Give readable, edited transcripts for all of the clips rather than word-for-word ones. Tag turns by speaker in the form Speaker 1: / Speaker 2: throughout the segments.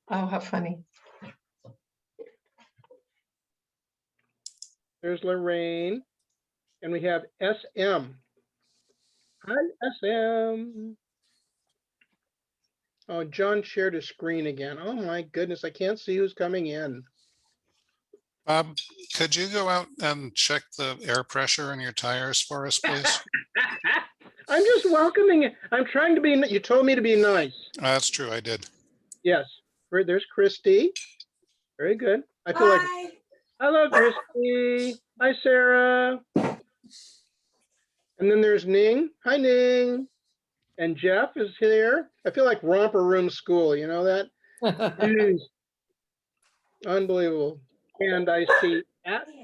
Speaker 1: Oh, how funny.
Speaker 2: There's Lorraine. And we have SM. Hi, SM. Oh, John shared his screen again. Oh my goodness, I can't see who's coming in.
Speaker 3: Bob, could you go out and check the air pressure in your tires for us, please?
Speaker 2: I'm just welcoming it. I'm trying to be, you told me to be nice.
Speaker 3: That's true, I did.
Speaker 2: Yes. There's Christy. Very good. I feel like, hello, Christy. Hi, Sarah. And then there's Ning. Hi, Ning. And Jeff is here. I feel like romper room school, you know that? Jeez. Unbelievable. And I see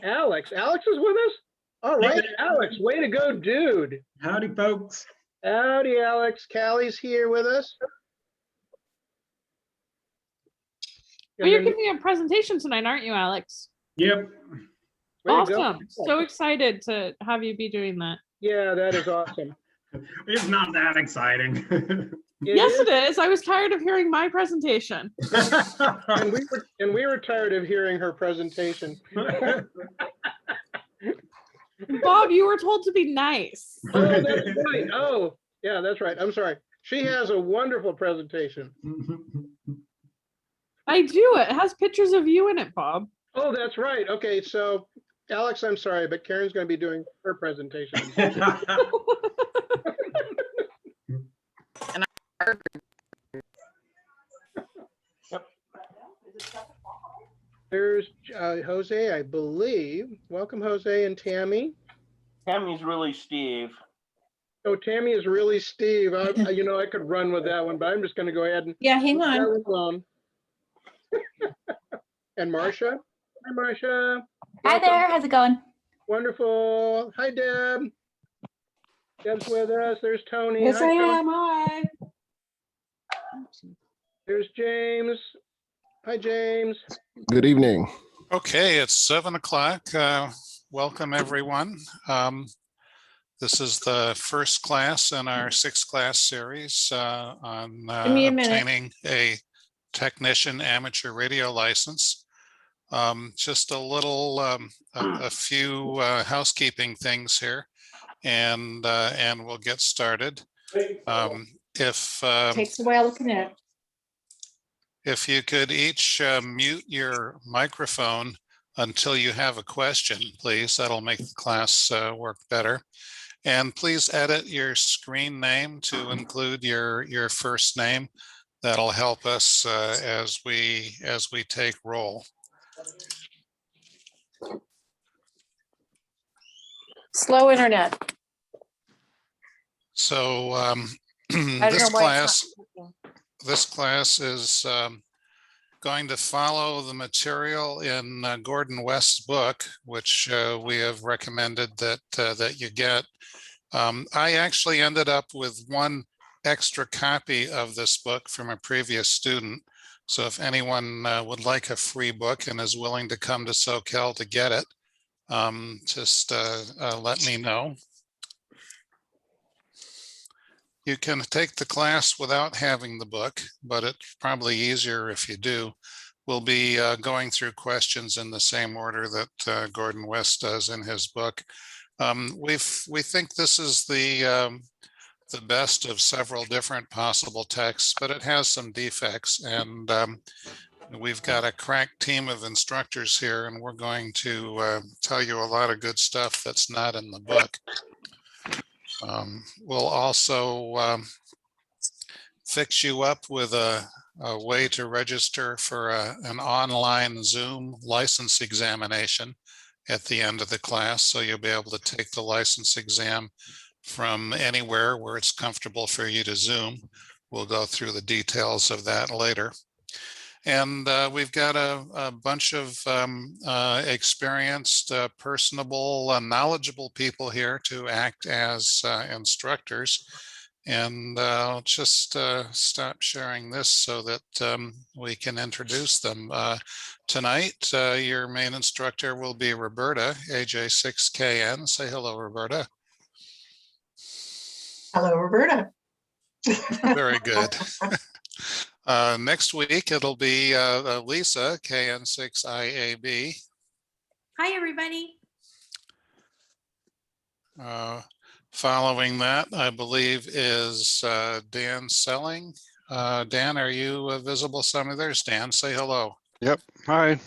Speaker 2: Alex. Alex is with us? All right, Alex, way to go, dude.
Speaker 4: Howdy, folks.
Speaker 2: Howdy, Alex. Callie's here with us.
Speaker 5: Well, you're giving a presentation tonight, aren't you, Alex?
Speaker 4: Yep.
Speaker 5: Awesome. So excited to have you be doing that.
Speaker 2: Yeah, that is awesome.
Speaker 4: It's not that exciting.
Speaker 5: Yes, it is. I was tired of hearing my presentation.
Speaker 2: And we were tired of hearing her presentation.
Speaker 5: Bob, you were told to be nice.
Speaker 2: Oh, that's right. Oh, yeah, that's right. I'm sorry. She has a wonderful presentation.
Speaker 5: I do. It has pictures of you in it, Bob.
Speaker 2: Oh, that's right. Okay, so Alex, I'm sorry, but Karen's going to be doing her presentation. Yep. There's Jose, I believe. Welcome, Jose and Tammy.
Speaker 6: Tammy's really Steve.
Speaker 2: Oh, Tammy is really Steve. You know, I could run with that one, but I'm just going to go ahead and
Speaker 1: Hang on.
Speaker 2: that one alone. And Marcia. Hi, Marcia.
Speaker 7: Hi there, how's it going?
Speaker 2: Wonderful. Hi, Deb. Deb's with us. There's Tony.
Speaker 1: Yes,
Speaker 2: Hi,
Speaker 1: I
Speaker 2: Tony.
Speaker 1: am. Hi.
Speaker 2: There's James. Hi, James.
Speaker 8: Good evening.
Speaker 3: Okay, it's 7 o'clock. Welcome, everyone. This is the first class in our 6-class series on
Speaker 1: Give me a minute.
Speaker 3: obtaining a technician amateur radio license. Just a few housekeeping things here, and we'll get started.
Speaker 1: Takes a while to connect.
Speaker 3: If you could each mute your microphone until you have a question, please, that'll make the class work better. And please edit your screen name to include your first name. That'll help us as we take roll.
Speaker 1: Slow internet.
Speaker 3: So
Speaker 1: I don't know why it's not working.
Speaker 3: this class is going to follow the material in Gordon West's book, which we have recommended that you get. I actually ended up with one extra copy of this book from a previous student. So if anyone would like a free book and is willing to come to SoCal to get it, just let me know. You can take the class without having the book, but it's probably easier if you do. We'll be going through questions in the same order that Gordon West does in his book. We think this is the best of several different possible texts, but it has some defects, and we've got a crack team of instructors here, and we're going to tell you a lot of good stuff that's not in the book. We'll also fix you up with a way to register for an online Zoom license examination at the end of the class. So you'll be able to take the license exam from anywhere where it's comfortable for you to Zoom. We'll go through the details of that later. And we've got a bunch of experienced, personable, knowledgeable people here to act as instructors. And I'll just stop sharing this so that we can introduce them. Tonight, your main instructor will be Roberta, AJ6KN. Say hello, Roberta.
Speaker 1: Hello, Roberta.
Speaker 3: Very good. Next week, it'll be Lisa, KN6IAB.
Speaker 7: Hi, everybody.
Speaker 3: Following that, I believe, is Dan Selling. Dan, are you visible somewhere? There's Dan. Say hello.
Speaker 8: Yep. Hi.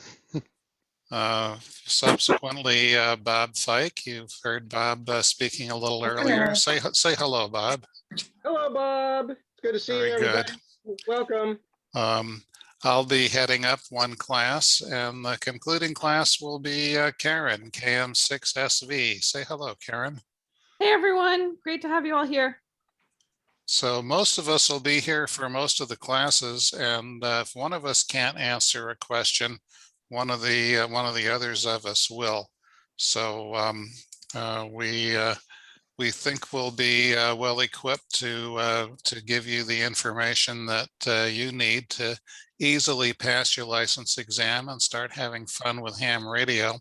Speaker 3: Subsequently, Bob Fike. You've heard Bob speaking a little earlier. Say hello, Bob.
Speaker 2: Hello, Bob. It's good to see you,
Speaker 3: Very good.
Speaker 2: everybody. Welcome.
Speaker 3: I'll be heading up one class, and the concluding class will be Karen, KM6SV. Say hello, Karen.
Speaker 5: Hey, everyone. Great to have you all here.
Speaker 3: So most of us will be here for most of the classes, and if one of us can't answer a question, one of the others of us will. So we think we'll be well equipped to give you the information that you need to easily pass your license exam and start having fun with ham radio.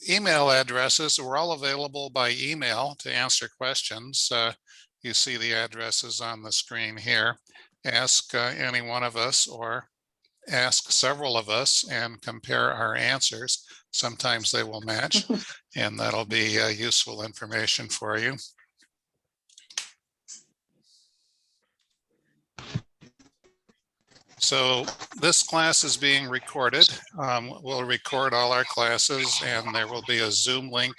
Speaker 3: Email addresses, we're all available by email to answer questions. You see the addresses on the screen here. Ask any one of us or ask several of us and compare our answers. Sometimes they will match, and that'll be useful information for you. So this class is being recorded. We'll record all our classes, and there will be a Zoom link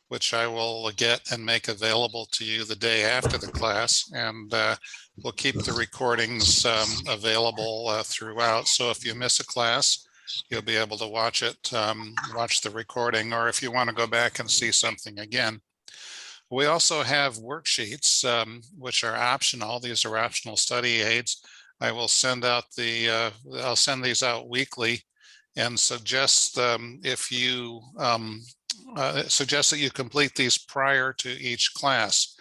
Speaker 3: which I will get and make available to you the day after the class. And we'll keep the recordings available throughout. So if you miss a class, you'll be able to watch it, watch the recording, or if you want to go back and see something again. We also have worksheets, which are optional. These are optional study aids. I will send out I'll send these out weekly and suggest if you suggest that you complete these prior to each class.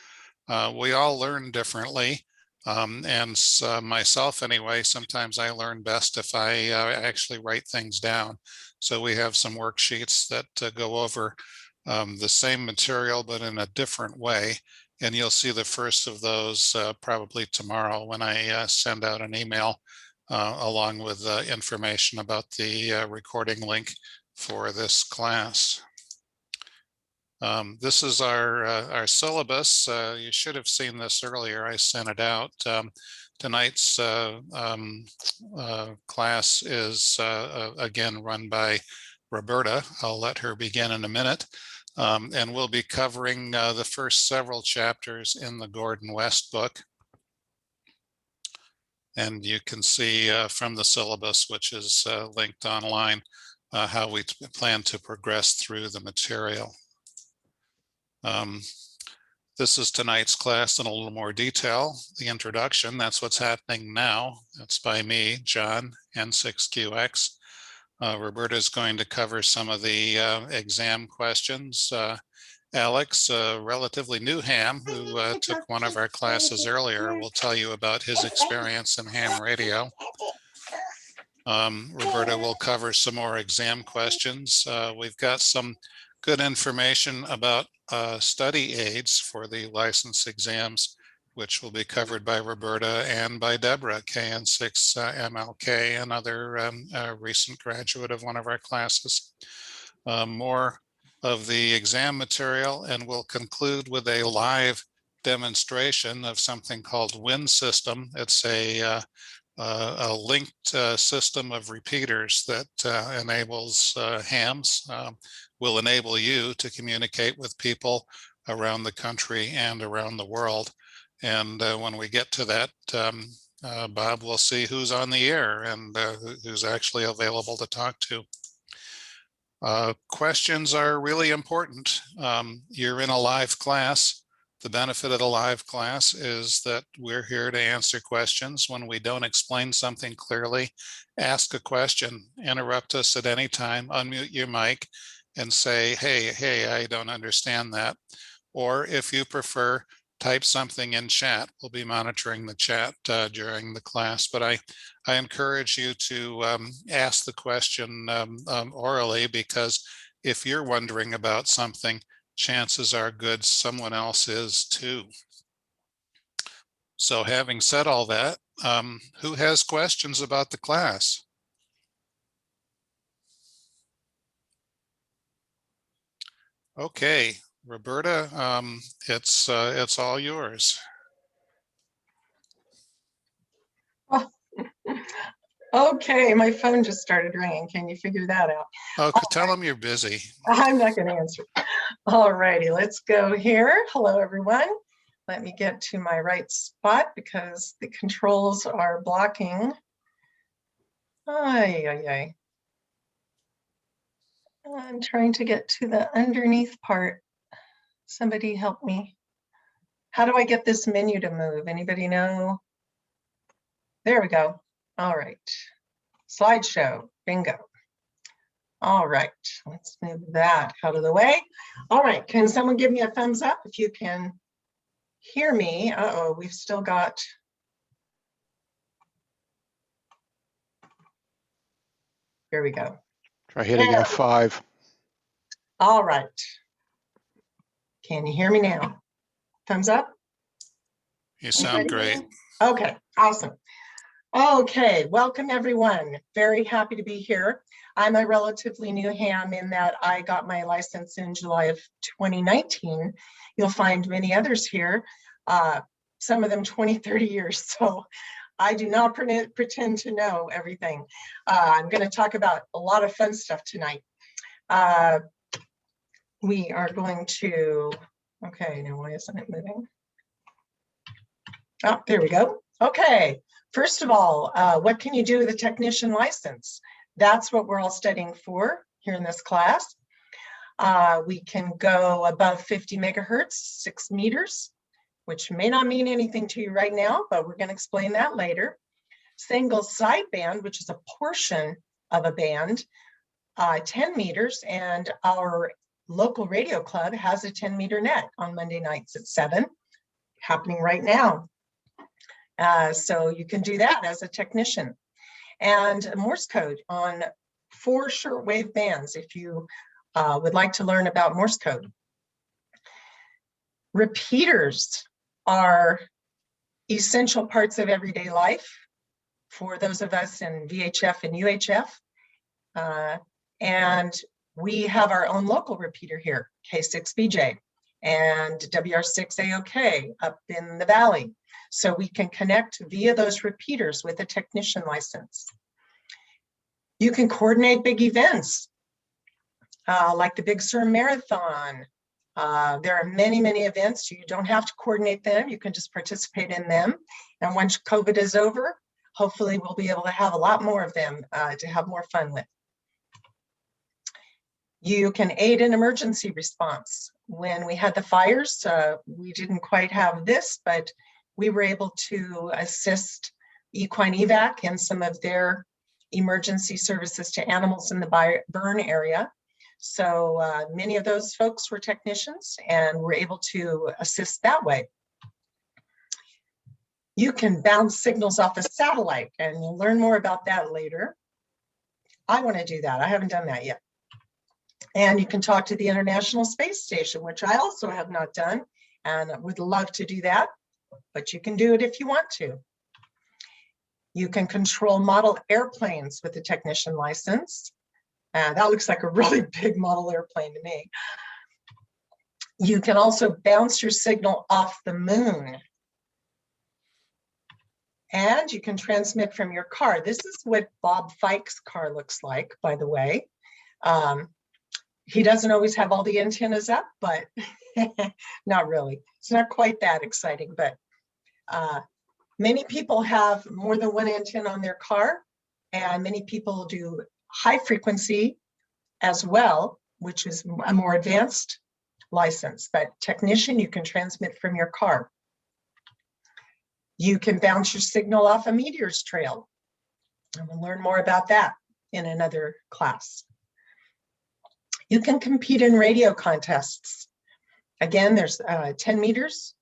Speaker 3: We all learn differently, and myself anyway, sometimes I learn best if I actually write things down. So we have some worksheets that go over the same material but in a different way, and you'll see the first of those probably tomorrow when I send out an email along with information about the recording link for this class. This is our syllabus. You should have seen this earlier. I sent it out. Tonight's class is again run by Roberta. I'll let her begin in a minute. And we'll be covering the first several chapters in the Gordon West book. And you can see from the syllabus, which is linked online, how we plan to progress through the material. This is tonight's class in a little more detail. The introduction, that's what's happening now. That's by me, John, N6QX. Roberta is going to cover some of the exam questions. Alex, a relatively new ham who took one of our classes earlier, will tell you about his experience in ham radio. Roberta will cover some more exam questions. We've got some good information about study aids for the license exams, which will be covered by Roberta and by Deborah, KN6MLK, another recent graduate of one of our classes. More of the exam material, and we'll conclude with a live demonstration of something called WIN system. It's a linked system of repeaters that enables hams, will enable you to communicate with people around the country and around the world. And when we get to that, Bob will see who's on the air and who's actually available to talk to. Questions are really important. You're in a live class. The benefit of the live class is that we're here to answer questions. When we don't explain something clearly, ask a question, interrupt us at any time, unmute your mic and say, hey, I don't understand that. Or if you prefer, type something in chat. We'll be monitoring the chat during the class, but I encourage you to ask the question orally, because if you're wondering about something, chances are good someone else is too. So having said all that, who has questions about the class? Okay, Roberta, it's all yours.
Speaker 8: Okay, my phone just started ringing. Can you figure that out?
Speaker 3: Oh, tell them you're busy.
Speaker 8: I'm not going to answer. All righty, let's go here. Hello, everyone. Let me get to my right spot because the controls are blocking. Ay, ay, ay. I'm trying to get to the underneath part. Somebody help me. How do I get this menu to move? Anybody know? There we go. All right. Slideshow, bingo. All right, let's move that out of the way. All right, can someone give me a thumbs up if you can hear me? Uh-oh, we've still got. Here we go.
Speaker 9: Try hitting F5.
Speaker 8: All right. Can you hear me now? Thumbs up?
Speaker 3: You sound great.
Speaker 8: Okay, awesome. Okay, welcome everyone. Very happy to be here. I'm a relatively new ham in that I got my license in July of 2019. You'll find many others here, some of them 20, 30 years. So I do not pretend to know everything. I'm going to talk about a lot of fun stuff tonight. We are going to, okay, now why isn't it moving? Oh, there we go. Okay, first of all, what can you do with a technician license? That's what we're all studying for here in this class. We can go above 50 megahertz, 6 meters, which may not mean anything to you right now, but we're going to explain that later. Single sideband, which is a portion of a band, 10 meters, and our local radio club has a 10-meter net on Monday nights at 7, happening right now. So you can do that as a technician. And Morse code on 4 shortwave bands if you would like to learn about Morse code. Repeaters are essential parts of everyday life for those of us in VHF and UHF. And we have our own local repeater here, K6BJ and WR6AOK up in the valley. So we can connect via those repeaters with a technician license. You can coordinate big events like the Big Sur Marathon. There are many, many events. You don't have to coordinate them. You can just participate in them. And once COVID is over, hopefully we'll be able to have a lot more of them to have more fun with. You can aid in emergency response. When we had the fires, we didn't quite have this, but we were able to assist Equine Evac and some of their emergency services to animals in the burn area. So many of those folks were technicians and were able to assist that way. You can bounce signals off a satellite, and you'll learn more about that later. I want to do that. I haven't done that yet. And you can talk to the International Space Station, which I also have not done and would love to do that, but you can do it if you want to. You can control model airplanes with a technician license. That looks like a really big model airplane to me. You can also bounce your signal off the moon. And you can transmit from your car. This is what Bob Fike's car looks like, by the way. He doesn't always have all the antennas up, but not really. It's not quite that exciting, but many people have more than one antenna on their car, and many people do high frequency as well, which is a more advanced license. But technician, you can transmit from your car. You can bounce your signal off a meteor's trail. And we'll learn more about that in another class. You can compete in radio contests. Again, there's 10 meters.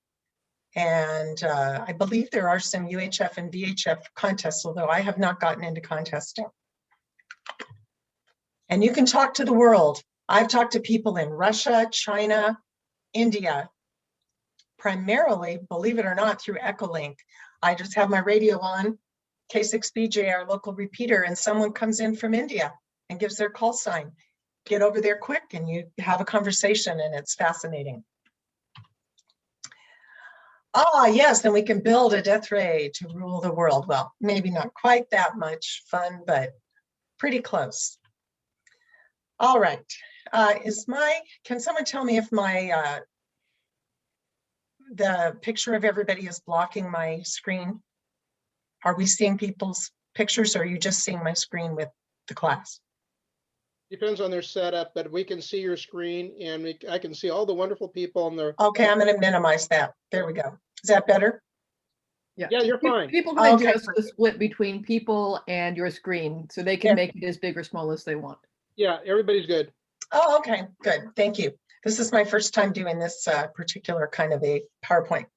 Speaker 8: And I believe there are some UHF and VHF contests, although I have not gotten into contesting. And you can talk to the world. I've talked to people in Russia, China, India, primarily, believe it or not, through Echolink. I just have my radio on, K6BJ, our local repeater, and someone comes in from India and gives their call sign. Get over there quick and you have a conversation, and it's fascinating. Ah, yes, then we can build a death ray to rule the world. Well, maybe not quite that much fun, but pretty close. All right. Can someone tell me if the picture of everybody is blocking my screen? Are we seeing people's pictures, or are you just seeing my screen with the class?
Speaker 2: Depends on their setup, but we can see your screen, and I can see all the wonderful people on there.
Speaker 8: Okay, I'm going to minimize that. There we go. Is that better?
Speaker 2: Yeah, you're fine.
Speaker 5: People can
Speaker 8: Okay,
Speaker 5: adjust the split between people and your screen, so they can
Speaker 8: Yeah.
Speaker 5: make it as big or small as they want.
Speaker 2: Yeah, everybody's good.
Speaker 8: Oh, okay, good. Thank you. This is my first time doing this particular kind of a PowerPoint.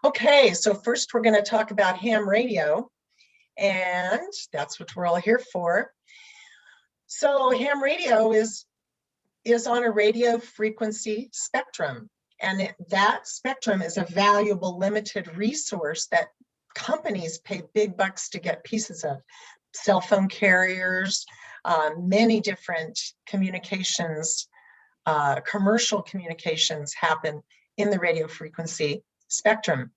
Speaker 8: Okay, so first we're going to talk about ham radio, and that's what we're all here for. So ham radio is on a radio frequency spectrum, and that spectrum is a valuable limited resource that companies pay big bucks to get pieces of. Cell phone carriers, many different communications, commercial communications happen in the radio frequency spectrum.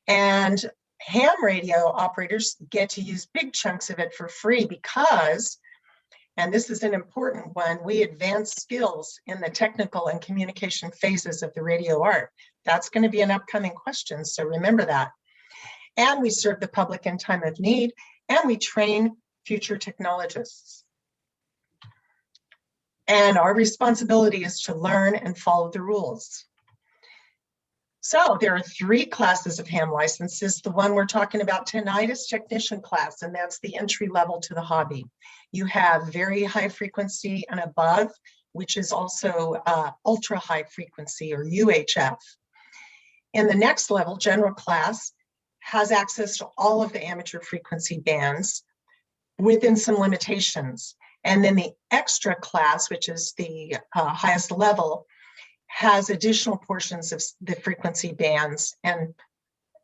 Speaker 8: And ham radio operators get to use big chunks of it for free because, and this is an important one, we advance skills in the technical and communication phases of the radio art. That's going to be an upcoming question, so remember that. And we serve the public in time of need, and we train future technologists. And our responsibility is to learn and follow the rules. So there are 3 classes of ham licenses. The one we're talking about tonight is technician class, and that's the entry level to the hobby. You have very high frequency and above, which is also ultra high frequency, or UHF. In the next level, general class has access to all of the amateur frequency bands within some limitations. And then the extra class, which is the highest level, has additional portions of the frequency bands, and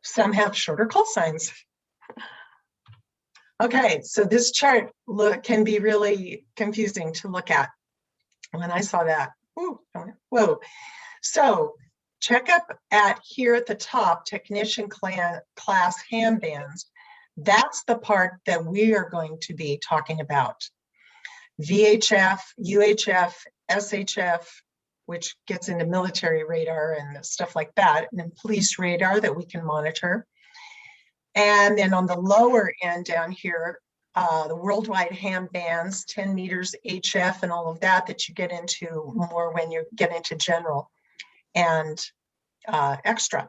Speaker 8: some have shorter call signs. Okay, so this chart can be really confusing to look at. When I saw that, whoa. So check up here at the top, technician class ham bands. That's the part that we are going to be talking about. VHF, UHF, SHF, which gets into military radar and stuff like that, and then police radar that we can monitor. And then on the lower end down here, the worldwide ham bands, 10 meters HF and all of that you get into more when you get into general and extra.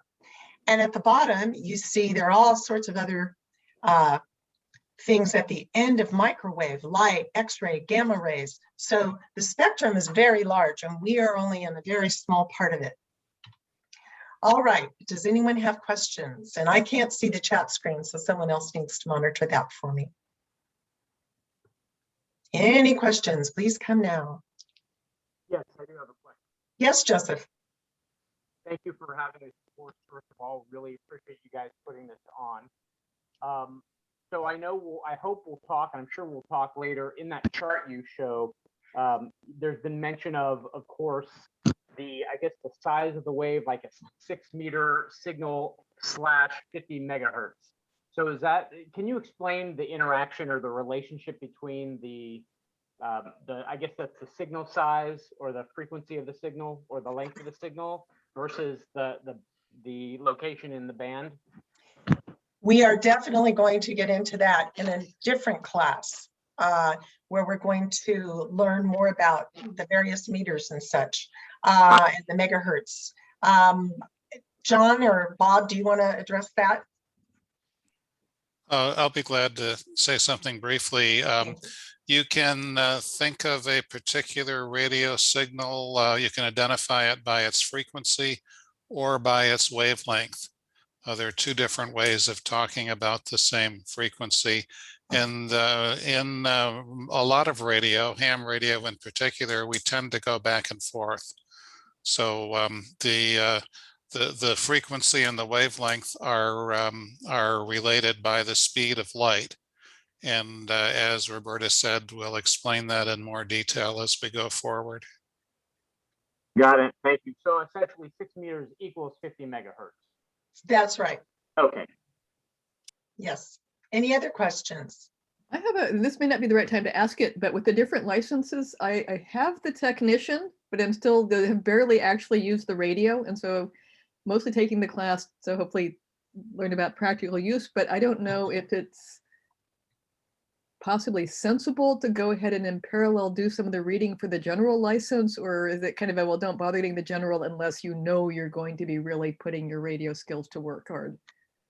Speaker 8: And at the bottom, you see there are all sorts of other things at the end of microwave, light, X-ray, gamma rays. So the spectrum is very large, and we are only in a very small part of it. All right, does anyone have questions? And I can't see the chat screen, so someone else needs to monitor that for me. Any questions? Please come now.
Speaker 10: Yes, I do have a question.
Speaker 8: Yes, Joseph.
Speaker 10: Thank you for having this course. First of all, really appreciate you guys putting this on. So I hope we'll talk, and I'm sure we'll talk later. In that chart you show, there's been mention of course, I guess the size of the wave, like a 6-meter signal / 50 megahertz. So can you explain the interaction or the relationship between I guess that's the signal size or the frequency of the signal or the length of the signal versus the location in the band?
Speaker 8: We are definitely going to get into that in a different class where we're going to learn more about the various meters and such and the megahertz. John or Bob, do you want to address that?
Speaker 3: I'll be glad to say something briefly. You can think of a particular radio signal. You can identify it by its frequency or by its wavelength. There are 2 different ways of talking about the same frequency. And in a lot of radio, ham radio in particular, we tend to go back and forth. So the the frequency and the wavelength are related by the speed of light. And as Roberta said, we'll explain that in more detail as we go forward.
Speaker 10: Got it. Thank you. So essentially 6 meters equals 50 megahertz.
Speaker 8: That's right.
Speaker 10: Okay.
Speaker 8: Yes. Any other questions?
Speaker 11: I have this may not be the right time to ask it, but with the different licenses, I have the technician, but I'm still, they have barely actually used the radio. And so mostly taking the class, so hopefully learn about practical use, but I don't know if it's possibly sensible to go ahead and in parallel do some of the reading for the general license, or is it kind of a, well, don't bother getting the general unless you know you're going to be really putting your radio skills to work hard?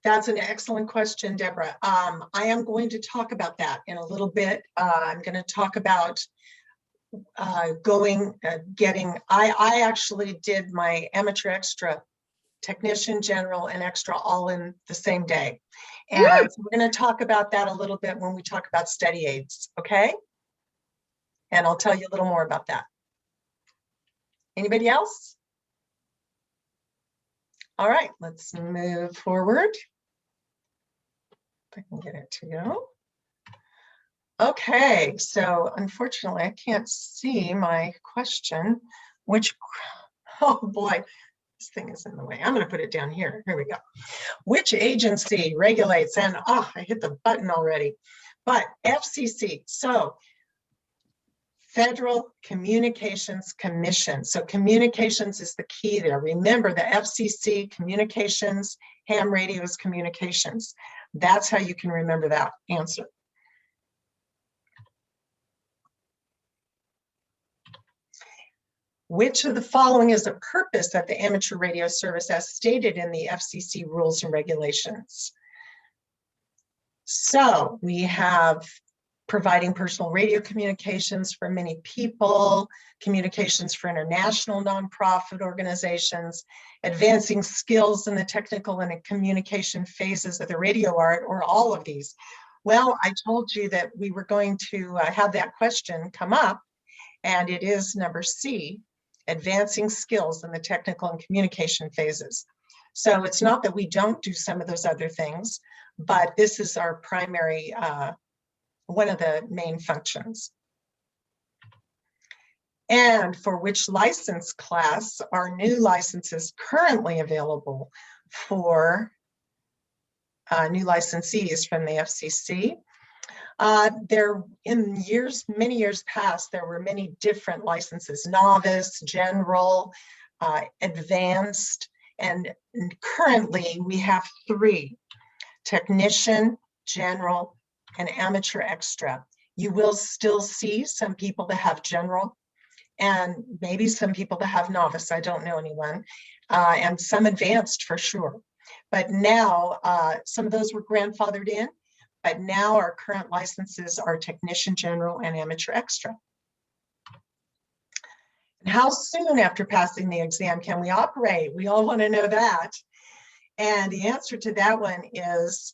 Speaker 8: That's an excellent question, Deborah. I am going to talk about that in a little bit. I'm going to talk about I actually did my amateur extra, technician, general, and extra all in the same day. And so we're going to talk about that a little bit when we talk about study aids, okay? And I'll tell you a little more about that. Anybody else? All right, let's move forward. If I can get it to go. Okay, so unfortunately, I can't see my question, which, oh boy, this thing is in the way. I'm going to put it down here. Here we go. Which agency regulates, and oh, I hit the button already, but FCC. So Federal Communications Commission. So communications is the key there. Remember the FCC, communications, ham radio is communications. That's how you can remember that answer. Which of the following is the purpose of the amateur radio service as stated in the FCC rules and regulations? So we have providing personal radio communications for many people, communications for international nonprofit organizations, advancing skills in the technical and communication phases of the radio art, or all of these. Well, I told you that we were going to have that question come up, and it is number C, advancing skills in the technical and communication phases. So it's not that we don't do some of those other things, but this is our primary, one of the main functions. And for which license class are new licenses currently available for new licensees from the FCC? There, in many years past, there were many different licenses: novice, general, advanced, and currently we have 3: technician, general, and amateur extra. You will still see some people that have general, and maybe some people that have novice. I don't know anyone, and some advanced for sure. But now some of those were grandfathered in. But now our current licenses are technician, general, and amateur extra. And how soon after passing the exam can we operate? We all want to know that. And the answer to that one is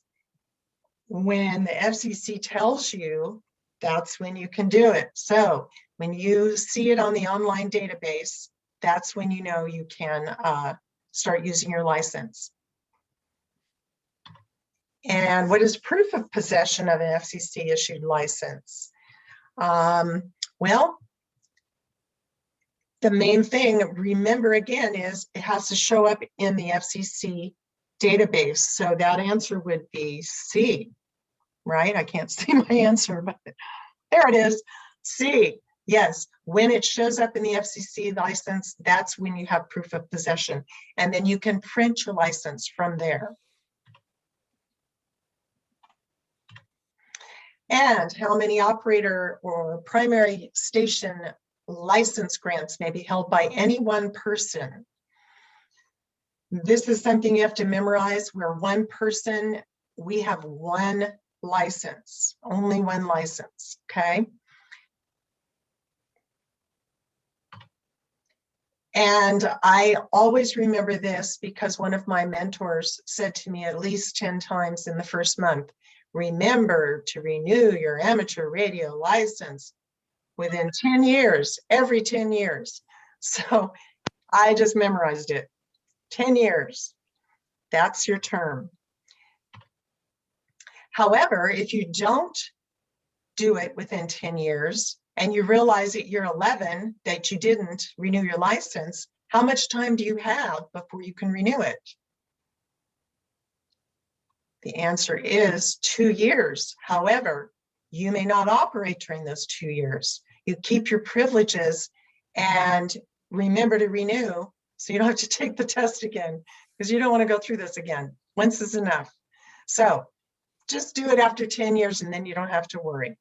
Speaker 8: when the FCC tells you, that's when you can do it. So when you see it on the online database, that's when you know you can start using your license. And what is proof of possession of an FCC issued license? Well, the main thing, remember again, is it has to show up in the FCC database. So that answer would be C, right? I can't see my answer, but there it is, C. Yes, when it shows up in the FCC license, that's when you have proof of possession. And then you can print your license from there. And how many operator or primary station license grants may be held by any one person? This is something you have to memorize. We're one person, we have one license, only one license, okay? And I always remember this because one of my mentors said to me at least 10 times in the first month, remember to renew your amateur radio license within 10 years, every 10 years. So I just memorized it 10 years. That's your term. However, if you don't do it within 10 years and you realize at year 11 that you didn't renew your license, how much time do you have before you can renew it? The answer is 2 years. However, you may not operate during those 2 years. You keep your privileges and remember to renew so you don't have to take the test again, because you don't want to go through this again. Once is enough. So just do it after 10 years and then you don't have to worry.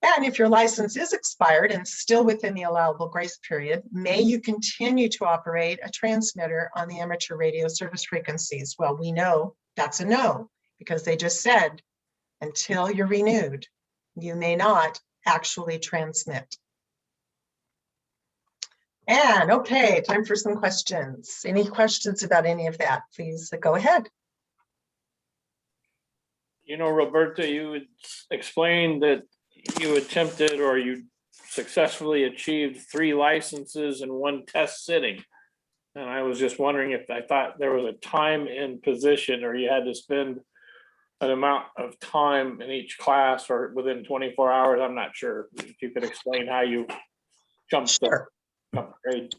Speaker 8: And if your license is expired and still within the allowable grace period, may you continue to operate a transmitter on the amateur radio service frequencies? Well, we know that's a no, because they just said, until you're renewed, you may not actually transmit. And okay, time for some questions. Any questions about any of that? Please go ahead.
Speaker 12: You know, Roberta, you had explained that you attempted or you successfully achieved 3 licenses in 1 test sitting. And I was just wondering if I thought there was a time in position or you had to spend an amount of time in each class or within 24 hours. I'm not sure if you could explain how you jumped
Speaker 8: Sure.
Speaker 12: the grade.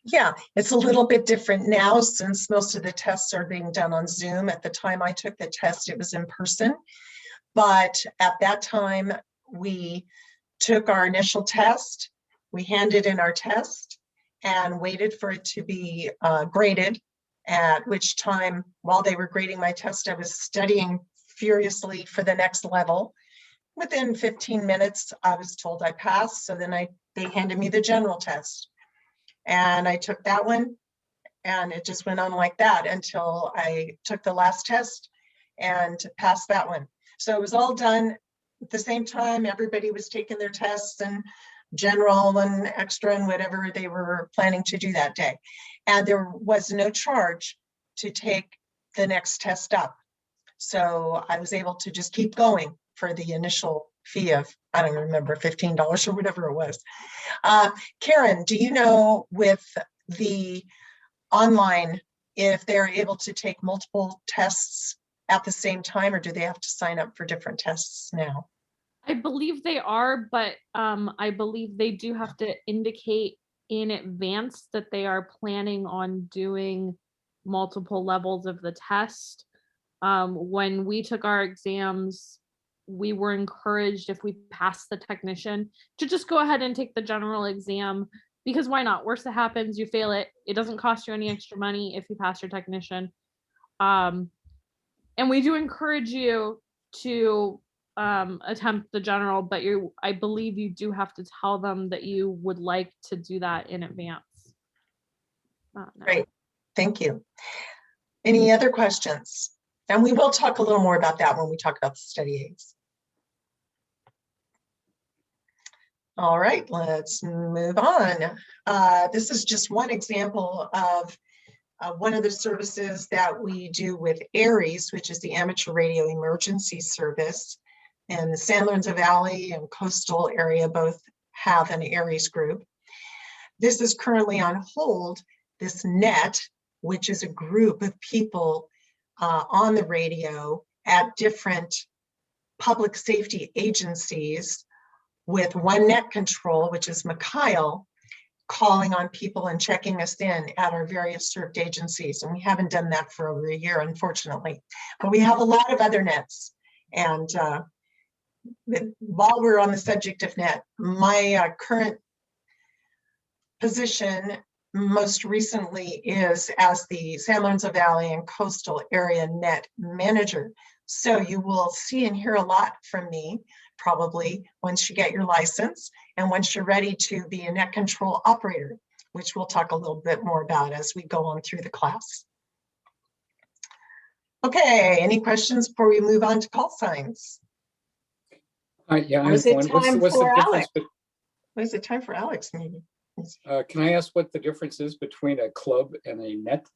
Speaker 8: Yeah, it's a little bit different now since most of the tests are being done on Zoom. At the time I took the test, it was in person. But at that time, we took our initial test, we handed in our test and waited for it to be graded, at which time, while they were grading my test, I was studying furiously for the next level. Within 15 minutes, I was told I passed. So then they handed me the general test. And I took that one, and it just went on like that until I took the last test and passed that one. So it was all done at the same time. Everybody was taking their tests and general and extra and whatever they were planning to do that day. And there was no charge to take the next test up. So I was able to just keep going for the initial fee of, I don't remember, $15 or whatever it was. Karen, do you know with the online, if they're able to take multiple tests at the same time, or do they have to sign up for different tests now?
Speaker 5: I believe they are, but I believe they do have to indicate in advance that they are planning on doing multiple levels of the test. When we took our exams, we were encouraged, if we passed the technician, to just go ahead and take the general exam, because why not? Worst that happens, you fail it. It doesn't cost you any extra money if you pass your technician. And we do encourage you to attempt the general, but I believe you do have to tell them that you would like to do that in advance. No.
Speaker 8: Great, thank you. Any other questions? And we will talk a little more about that when we talk about the study aids. All right, let's move on. This is just one example of one of the services that we do with ARES, which is the Amateur Radio Emergency Service. And the San Lorenzo Valley and coastal area both have an ARES group. This is currently on hold. This NET, which is a group of people on the radio at different public safety agencies, with one net control, which is Mikhail, calling on people and checking us in at our various served agencies. And we haven't done that for over a year, unfortunately. But we have a lot of other nets. And while we're on the subject of net, my current position most recently is as the San Lorenzo Valley and Coastal Area Net Manager. So you will see and hear a lot from me probably once you get your license and once you're ready to be a net control operator, which we'll talk a little bit more about as we go on through the class. Okay, any questions before we move on to call signs?
Speaker 13: Yeah,
Speaker 8: Or is it time
Speaker 13: what's
Speaker 8: for
Speaker 13: the difference?
Speaker 8: Alex? What is it time for Alex maybe?
Speaker 13: Can I ask what the difference is between a club and a net?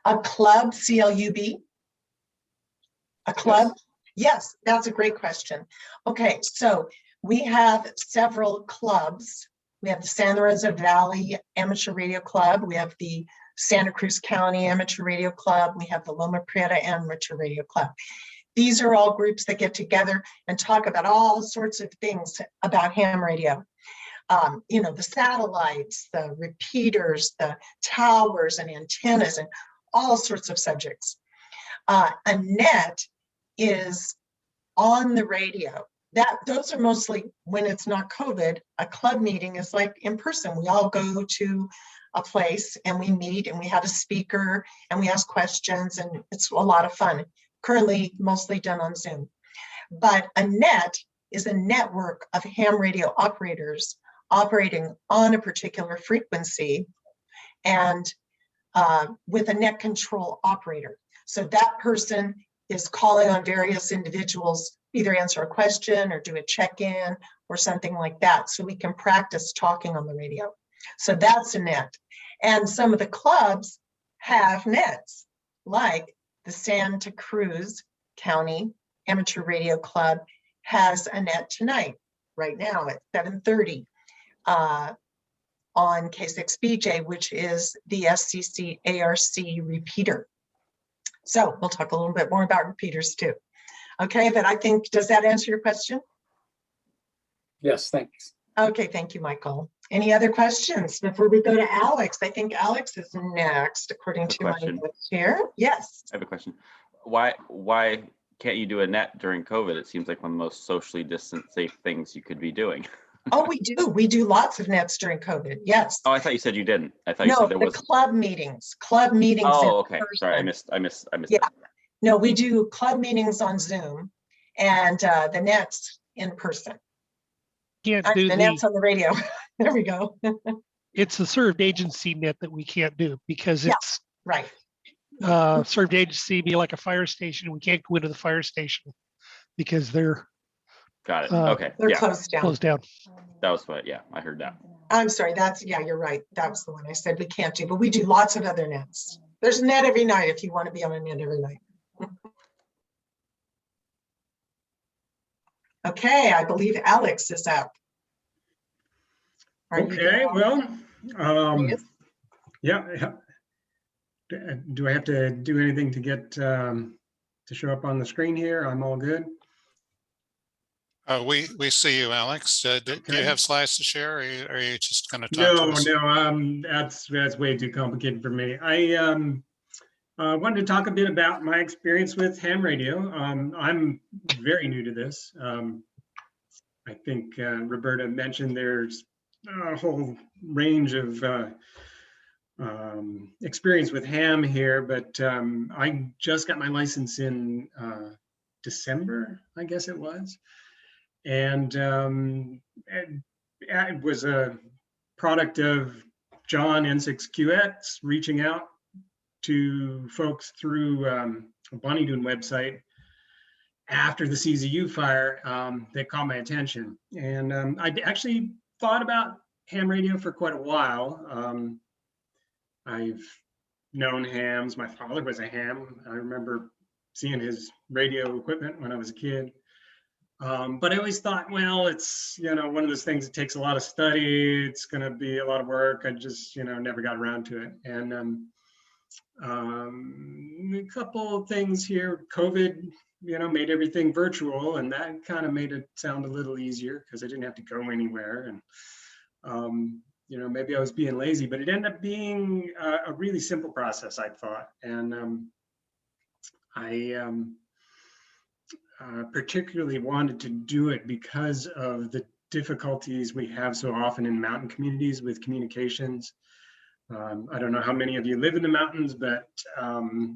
Speaker 8: A club, C-L-U-B? A club? Yes, that's a great question. Okay, so we have several clubs We have the San Rosa Valley Amateur Radio Club. We have the Santa Cruz County Amateur Radio Club. We have the Loma Prieta Amateur Radio Club. These are all groups that get together and talk about all sorts of things about ham radio. You know, the satellites, the repeaters, the towers and antennas, and all sorts of subjects. A net is on the radio. Those are mostly when it's not COVID. A club meeting is like in person. We all go to a place and we meet and we have a speaker and we ask questions, and it's a lot of fun. Currently mostly done on Zoom. But a net is a network of ham radio operators operating on a particular frequency and with a net control operator. So that person is calling on various individuals, either answer a question or do a check-in or something like that. So we can practice talking on the radio. So that's a net. And some of the clubs have nets, like the Santa Cruz County Amateur Radio Club has a net tonight, right now at 7:30 on K6BJ, which is the SCC ARC repeater. So we'll talk a little bit more about repeaters too. Okay, but I think, does that answer your question?
Speaker 13: Yes, thanks.
Speaker 8: Okay, thank you, Michael. Any other questions before we go to Alex? I think Alex is next, according to my notes here. Yes.
Speaker 14: I have a question. Why can't you do a net during COVID? It seems like one of the most socially distant, safe things you could be doing.
Speaker 8: Oh, we do. We do lots of nets during COVID. Yes.
Speaker 14: Oh, I thought you said you didn't. I thought you said there was
Speaker 8: club meetings. Club meetings.
Speaker 14: Oh, okay. Sorry, I missed.
Speaker 8: Yeah. No, we do club meetings on Zoom, and the nets in person.
Speaker 15: Can't do
Speaker 8: the nets on the radio. There we go.
Speaker 15: It's a served agency net that we can't do because it's
Speaker 8: right.
Speaker 15: Served agency be like a fire station. We can't go into the fire station because they're
Speaker 14: got it. Okay.
Speaker 8: They're closed down.
Speaker 15: Closed down.
Speaker 14: That was what, yeah, I heard that.
Speaker 8: I'm sorry. You're right. That was the one I said we can't do, but we do lots of other nets. There's a net every night if you want to be on a net every night. Okay, I believe Alex is up.
Speaker 4: Okay, well, yeah. Do I have to do anything to get to show up on the screen here? I'm all good.
Speaker 3: We see you, Alex. Do you have slides to share, or are you just going to talk to us?
Speaker 4: No, that's way too complicated for me. I wanted to talk a bit about my experience with ham radio. I'm very new to this. I think Roberta mentioned there's a whole range of experience with ham here, but I just got my license in December, I guess it was. And it was a product of John N6QX reaching out to folks through a Bonnie Doon website after the CZU fire that caught my attention. And I actually thought about ham radio for quite a while. I've known hams. My father was a ham. I remember seeing his radio equipment when I was a kid. But I always thought, well, it's, one of those things that takes a lot of study. It's going to be a lot of work. I just, never got around to it. And a couple of things here, COVID, made everything virtual, and that kind of made it sound a little easier because I didn't have to go anywhere. And, maybe I was being lazy, but it ended up being a really simple process, I thought. And I particularly wanted to do it because of the difficulties we have so often in mountain communities with communications. I don't know how many of you live in the mountains, but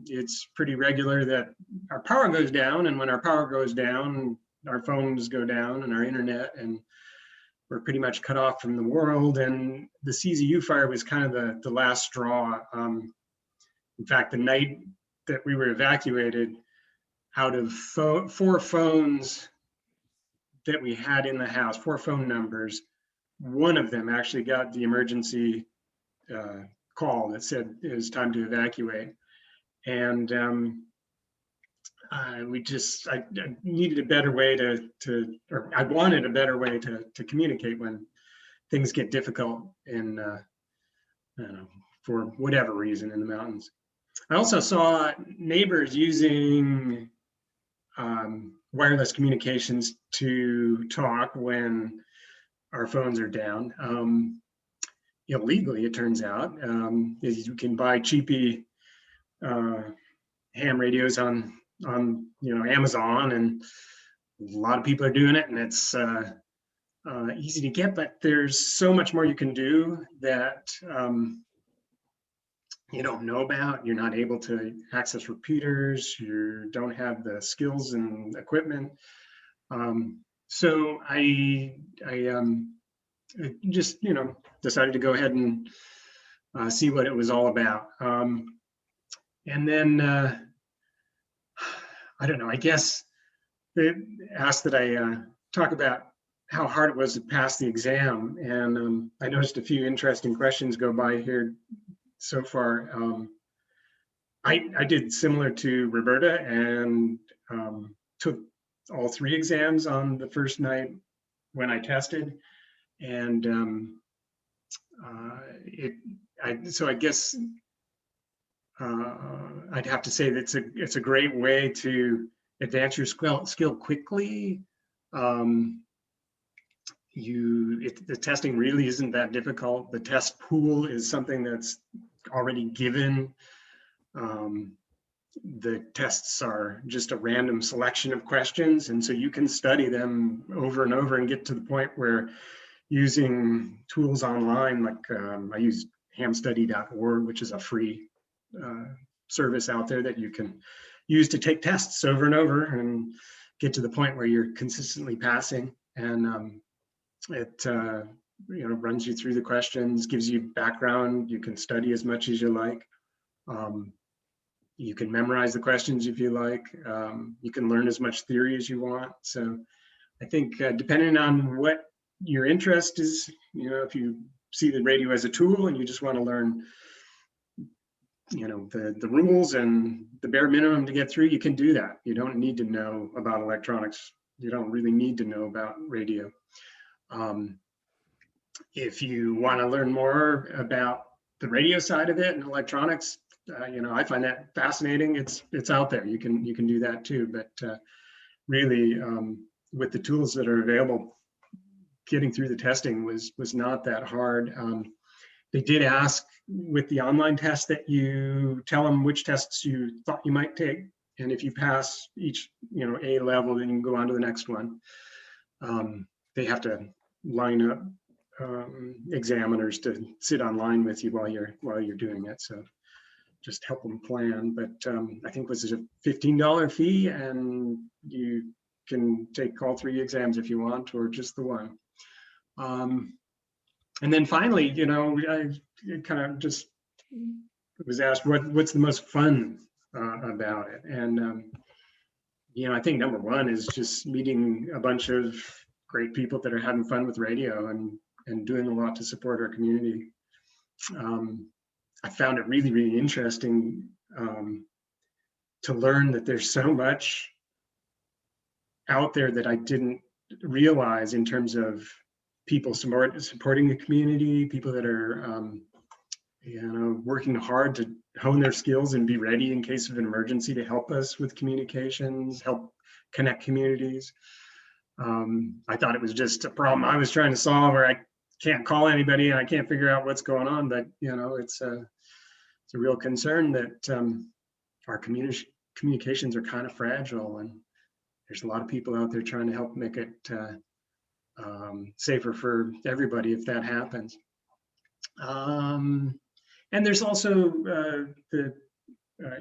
Speaker 4: it's pretty regular that our power goes down, and when our power goes down, our phones go down and our internet, and we're pretty much cut off from the world. And the CZU fire was kind of the last straw. In fact, the night that we were evacuated, out of 4 phones that we had in the house, 4 phone numbers, one of them actually got the emergency call that said it was time to evacuate. And I needed a better way or I wanted a better way to communicate when things get difficult in, I don't know, for whatever reason in the mountains. I also saw neighbors using wireless communications to talk when our phones are down. Illegally, it turns out. You can buy cheapy ham radios on Amazon, and a lot of people are doing it, and it's easy to get, but there's so much more you can do that you don't know about. You're not able to access repeaters. You don't have the skills and equipment. So I just, decided to go ahead and see what it was all about. And then, I don't know, I guess they asked that I talk about how hard it was to pass the exam. And I noticed a few interesting questions go by here so far. I did similar to Roberta and took all 3 exams on the first night when I tested. And so I guess I'd have to say that it's a great way to advance your skill quickly. The testing really isn't that difficult. The test pool is something that's already given. The tests are just a random selection of questions, and so you can study them over and over and get to the point where using tools online, like I use hamstudy.org, which is a free service out there that you can use to take tests over and over and get to the point where you're consistently passing. And it runs you through the questions, gives you background. You can study as much as you like. You can memorize the questions if you like. You can learn as much theory as you want. So I think depending on what your interest is, if you see the radio as a tool and you just want to learn, the rules and the bare minimum to get through, you can do that. You don't need to know about electronics. You don't really need to know about radio. If you want to learn more about the radio side of it and electronics, I find that fascinating. It's out there. You can do that too. But really, with the tools that are available, getting through the testing was not that hard. They did ask with the online test that you tell them which tests you thought you might take, and if you pass each A level, then you can go on to the next one. They have to line up examiners to sit online with you while you're doing it. So just help them plan. But I think this is a $15 fee, and you can take all 3 exams if you want, or just the one. And then finally, I kind of just was asked what's the most fun about it. And I think number one is just meeting a bunch of great people that are having fun with radio and doing a lot to support our community. I found it really, really interesting to learn that there's so much out there that I didn't realize in terms of people supporting the community, people that are working hard to hone their skills and be ready in case of an emergency to help us with communications, help connect communities. I thought it was just a problem I was trying to solve, where I can't call anybody and I can't figure out what's going on. But it's a real concern that our communications are kind of fragile, and there's a lot of people out there trying to help make it safer for everybody if that happens. And there's also the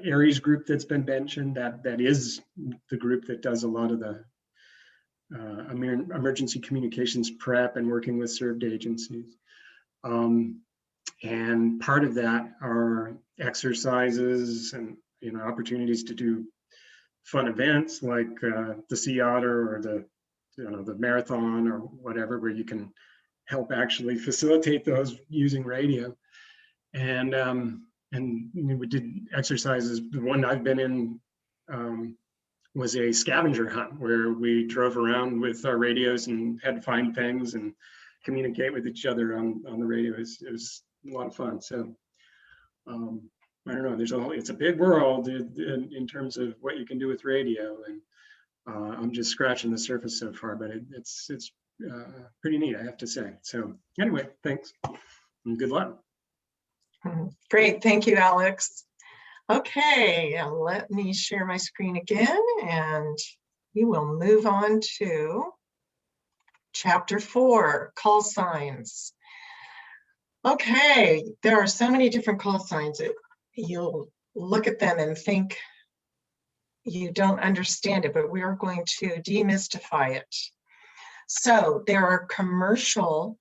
Speaker 4: ARES group that's been mentioned. That is the group that does a lot of the emergency communications prep and working with served agencies. And part of that are exercises and opportunities to do fun events like the Sea Otter or the marathon or whatever, where you can help actually facilitate those using radio. And we did exercises. The one I've been in was a scavenger hunt, where we drove around with our radios and had to find things and communicate with each other on the radio. It was a lot of fun. So I don't know, it's a big world in terms of what you can do with radio, and I'm just scratching the surface so far, but it's pretty neat, I have to say. So anyway, thanks and good luck.
Speaker 8: Great, thank you, Alex. Okay, let me share my screen again, and we will move on to Chapter 4, call signs. Okay, there are so many different call signs. You'll look at them and think you don't understand it, but we are going to demystify it. So there are commercial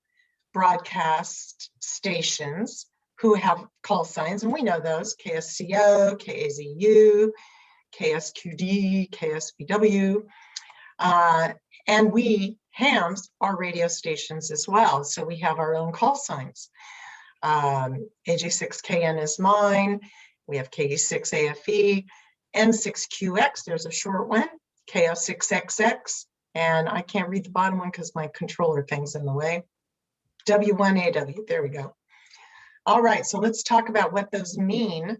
Speaker 8: broadcast stations who have call signs, and we know those: KSCO, KAZU, KSQD, KSBW, and we hams are radio stations as well. So we have our own call signs. AJ6KN is mine. We have KE6AFE, N6QX, there's a short one, KO6XX, and I can't read the bottom one because my controller thing's in the way. W1AW, there we go. All right, so let's talk about what those mean.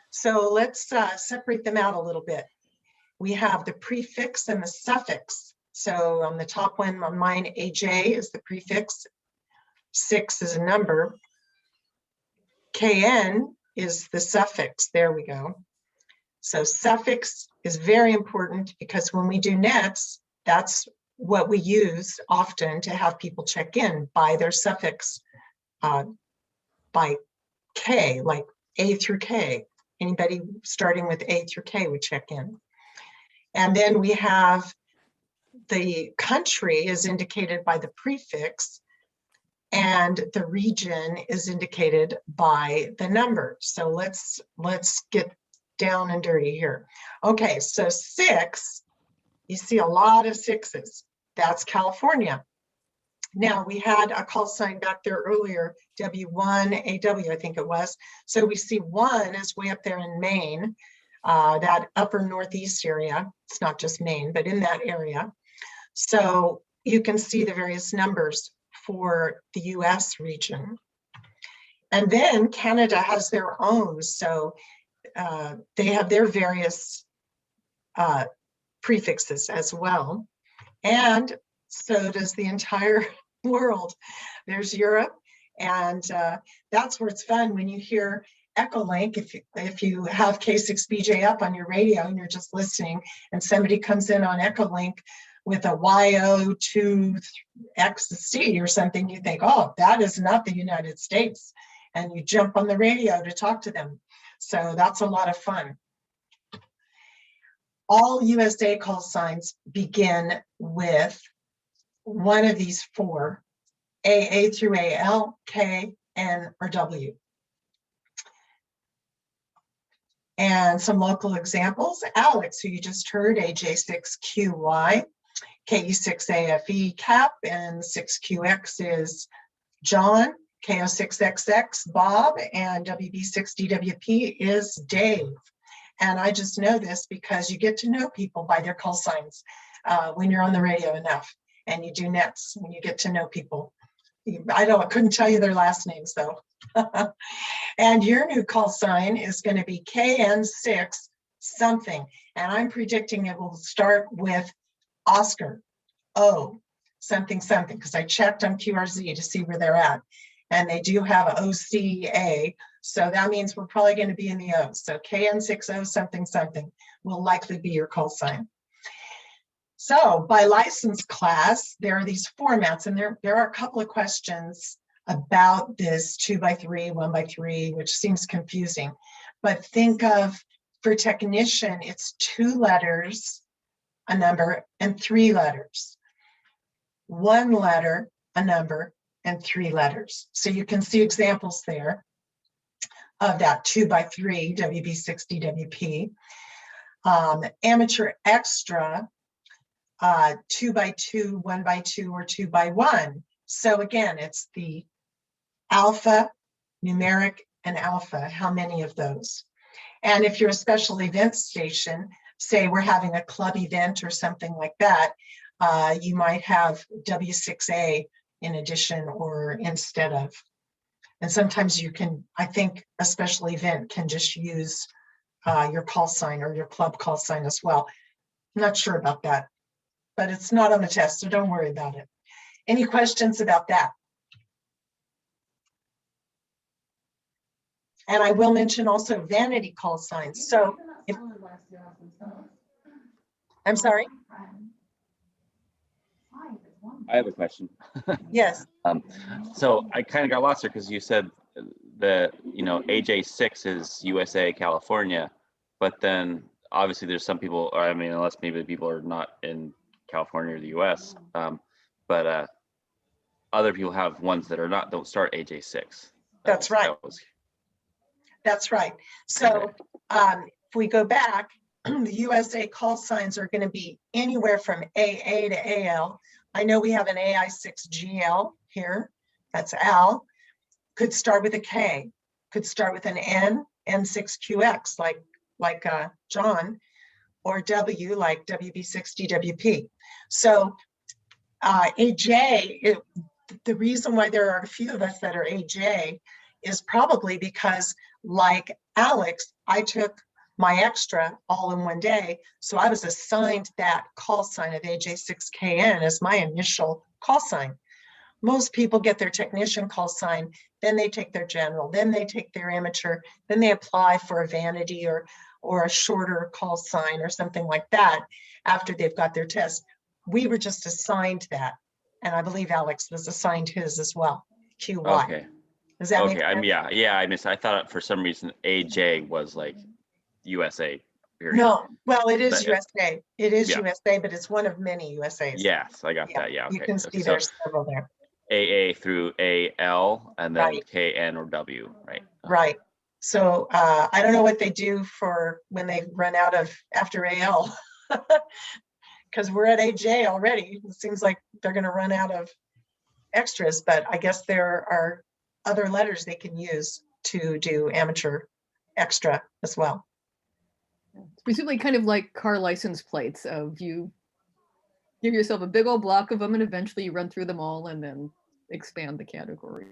Speaker 8: So let's separate them out a little bit. We have the prefix and the suffix. So on the top one, on mine, AJ is the prefix, 6 is a number, KN is the suffix, there we go. So suffix is very important because when we do nets, that's what we use often to have people check in by their suffix, by K, like A through K. Anybody starting with A through K would check in. And then we have the country is indicated by the prefix, and the region is indicated by the number. So let's get down and dirty here. Okay, so 6, you see a lot of 6s. That's California. Now we had a call sign back there earlier, W1AW, I think it was. So we see 1 is way up there in Maine, that upper northeast area. It's not just Maine, but in that area. So you can see the various numbers for the US region. And then Canada has their own. So they have their various prefixes as well. And so does the entire world. There's Europe, and that's where it's fun when you hear Echolink. If you have K6BJ up on your radio and you're just listening, and somebody comes in on Echolink with a YO2XC or something, you think, oh, that is not the United States, and you jump on the radio to talk to them. So that's a lot of fun. All USA call signs begin with one of these 4, AA through AL, K, N, or W. And some local examples: Alex, who you just heard, AJ6QY, KE6AFE, Cap, and 6QX is John, KO6XX, Bob, and WB6DWP is Dave. And I just know this because you get to know people by their call signs when you're on the radio enough, and you do nets when you get to know people. I couldn't tell you their last names though. And your new call sign is going to be KN6 something. And I'm predicting it will start with Oscar, O, something, something, because I checked on QRZ to see where they're at. And they do have OCA. So that means we're probably going to be in the O. So KN60 something, something will likely be your call sign. So by license class, there are these formats, and there are a couple of questions about this 2x3, 1x3, which seems confusing. But think of, for technician, it's 2 letters, a number, and 3 letters. 1 letter, a number, and 3 letters. So you can see examples there of that 2x3, WB6DWP. Amateur extra, 2x2, 1x2, or 2x1. So again, it's the alpha, numeric, and alpha. How many of those? And if you're a special event station, say we're having a club event or something like that, you might have W6A in addition or instead of. And sometimes you can, I think a special event can just use your call sign or your club call sign as well. I'm not sure about that, but it's not on the test, so don't worry about it. Any questions about that? And I will mention also vanity call signs. So if, I'm sorry.
Speaker 14: I have a question.
Speaker 8: Yes.
Speaker 14: So I kind of got lost there because you said the, AJ6 is USA, California, but then obviously there's some people, or I mean, unless maybe the people are not in California or the US, but other people have ones that don't start AJ6.
Speaker 8: That's right. That's right. So if we go back, the USA call signs are going to be anywhere from AA to AL. I know we have an AI6GL here. That's Al. Could start with a K. Could start with an N, N6QX, like John, or W, like WB60WP. So AJ, the reason why there are a few of us that are AJ is probably because, like Alex, I took my extra all in one day. So I was assigned that call sign of AJ6KN as my initial call sign. Most people get their technician call sign, then they take their general, then they take their amateur, then they apply for a vanity or a shorter call sign or something like that after they've got their test. We were just assigned that. And I believe Alex was assigned his as well, QY.
Speaker 14: Okay.
Speaker 8: Does that make
Speaker 14: Okay.
Speaker 8: sense?
Speaker 14: I thought for some reason AJ was like USA. Period.
Speaker 8: No, well, it is
Speaker 14: But,
Speaker 8: USA. It is
Speaker 14: yeah.
Speaker 8: USA, but it's one of many USAs.
Speaker 14: Yes, I got that. Yeah. Okay.
Speaker 8: You can see
Speaker 14: Okay,
Speaker 8: there's several there.
Speaker 14: AA through AL and then
Speaker 8: Right.
Speaker 14: KN or W, right?
Speaker 8: Right. So I don't know what they do for when they run out of after AL, because we're at AJ already. It seems like they're going to run out of extras, but I guess there are other letters they can use to do amateur extra as well.
Speaker 11: It's presumably kind of like car license plates of you give yourself a big old block of them and eventually you run through them all and then expand the category.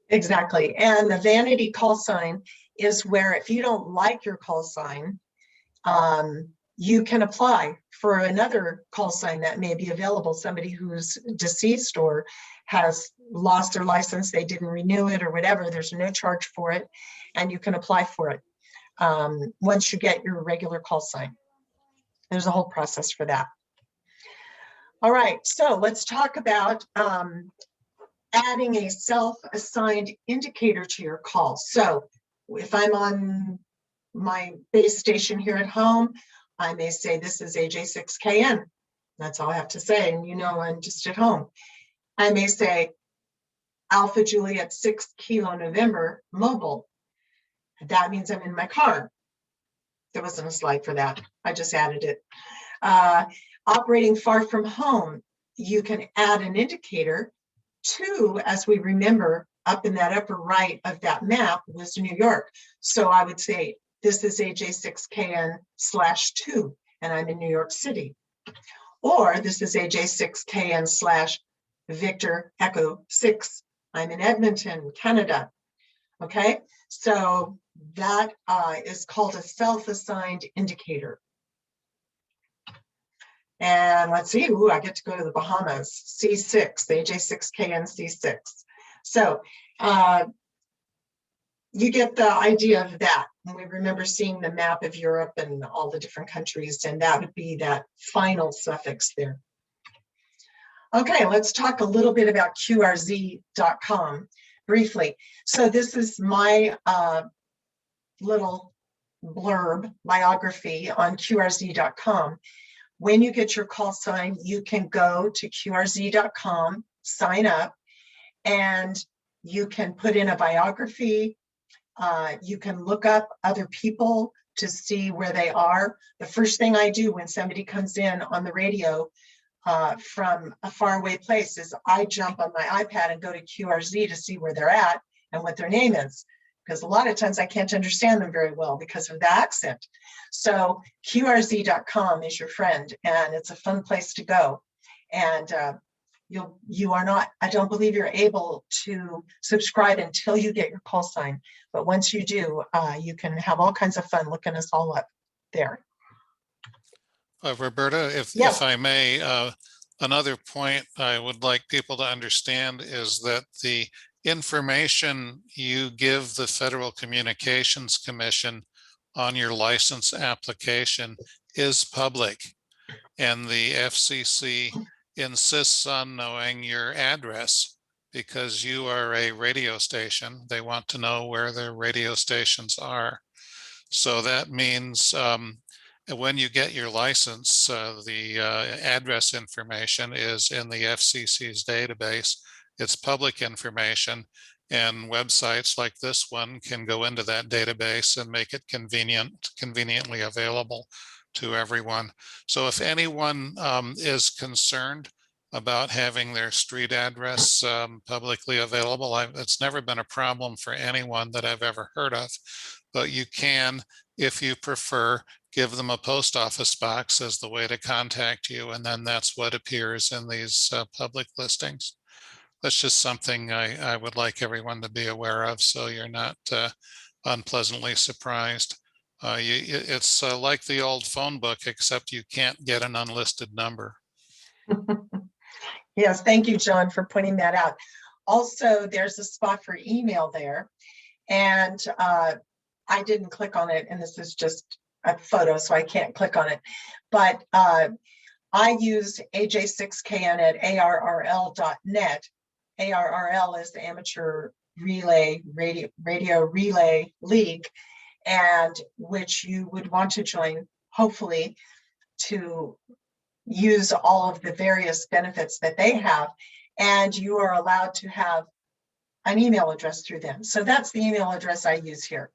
Speaker 8: Exactly. And the vanity call sign is where if you don't like your call sign, you can apply for another call sign that may be available. Somebody who's deceased or has lost their license, they didn't renew it or whatever, there's no charge for it, and you can apply for it once you get your regular call sign. There's a whole process for that. All right, so let's talk about adding a self-assigned indicator to your call. So if I'm on my base station here at home, I may say this is AJ6KN. That's all I have to say, and you know I'm just at home. I may say Alpha Juliet 6 Kilo November mobile. That means I'm in my car. There wasn't a slide for that. I just added it. Operating far from home, you can add an indicator to, as we remember, up in that upper right of that map was New York. So I would say, this is AJ6KN/2, and I'm in New York City. Or this is AJ6KN/Victor Echo 6. I'm in Edmonton, Canada. Okay, so that is called a self-assigned indicator. And let's see, ooh, I get to go to the Bahamas, C6, the AJ6KN C6. So you get the idea of that. And we remember seeing the map of Europe and all the different countries, and that would be that final suffix there. Okay, let's talk a little bit about QRZ.com briefly. So this is my little blurb biography on QRZ.com. When you get your call sign, you can go to QRZ.com, sign up, and you can put in a biography. You can look up other people to see where they are. The first thing I do when somebody comes in on the radio from a faraway place is I jump on my iPad and go to QRZ to see where they're at and what their name is. Because a lot of times I can't understand them very well because of the accent. So QRZ.com is your friend, and it's a fun place to go. And you are not, I don't believe you're able to subscribe until you get your call sign. But once you do, you can have all kinds of fun looking us all up there.
Speaker 3: Roberta,
Speaker 8: Yes.
Speaker 3: if I may, another point I would like people to understand is that the information you give the Federal Communications Commission on your license application is public, and the FCC insists on knowing your address because you are a radio station. They want to know where their radio stations are. So that means when you get your license, the address information is in the FCC's database. It's public information, and websites like this one can go into that database and make it conveniently available to everyone. So if anyone is concerned about having their street address publicly available, it's never been a problem for anyone that I've ever heard of, but you can, if you prefer, give them a post office box as the way to contact you, and then that's what appears in these public listings. That's just something I would like everyone to be aware of, so you're not unpleasantly surprised. It's like the old phone book, except you can't get an unlisted number.
Speaker 8: Yes, thank you, John, for pointing that out. Also, there's a spot for email there, and I didn't click on it, and this is just a photo, so I can't click on it. But I use AJ6KN at ARRL.net. ARRL is the Amateur Relay Radio Relay League, and which you would want to join, hopefully, to use all of the various benefits that they have. And you are allowed to have an email address through them. So that's the email address I use here.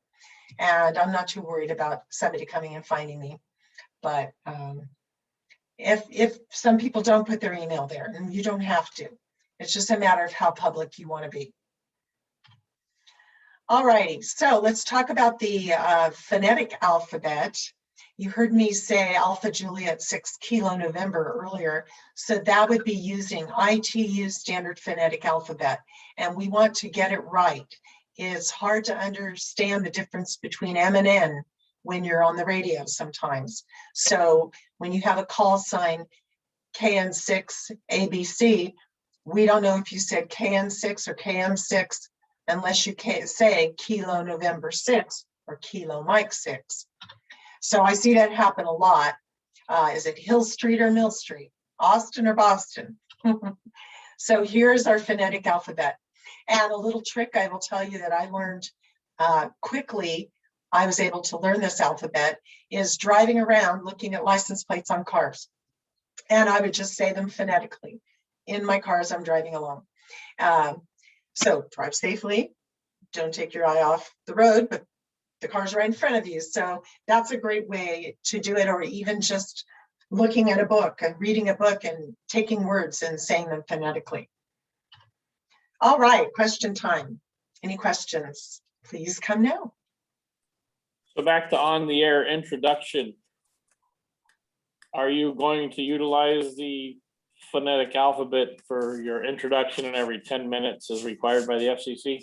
Speaker 8: And I'm not too worried about somebody coming and finding me. But if some people don't put their email there, and you don't have to, it's just a matter of how public you want to be. All righty, so let's talk about the phonetic alphabet. You heard me say Alpha Juliet 6 Kilo November earlier. So that would be using ITU standard phonetic alphabet. And we want to get it right. It's hard to understand the difference between M and N when you're on the radio sometimes. So when you have a call sign KN6 ABC, we don't know if you said KN6 or KM6 unless you say Kilo November 6 or Kilo Mike 6. So I see that happen a lot. Is it Hill Street or Mill Street? Austin or Boston? So here's our phonetic alphabet. And a little trick I will tell you that I learned quickly, I was able to learn this alphabet, is driving around looking at license plates on cars. And I would just say them phonetically in my car as I'm driving along. So drive safely, don't take your eye off the road, but the car's right in front of you. So that's a great way to do it, or even just looking at a book and reading a book and taking words and saying them phonetically. All right, question time. Any questions? Please come now.
Speaker 12: So back to on the air introduction. Are you going to utilize the phonetic alphabet for your introduction in every 10 minutes as required by the FCC?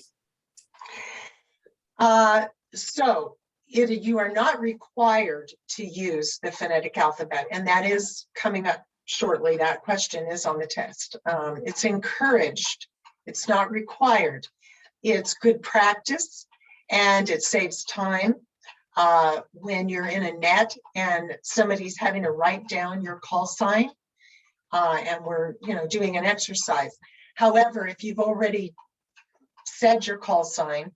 Speaker 8: So you are not required to use the phonetic alphabet, and that is coming up shortly. That question is on the test. It's encouraged. It's not required. It's good practice, and it saves time. When you're in a net and somebody's having to write down your call sign, and we're doing an exercise. However, if you've already said your call sign,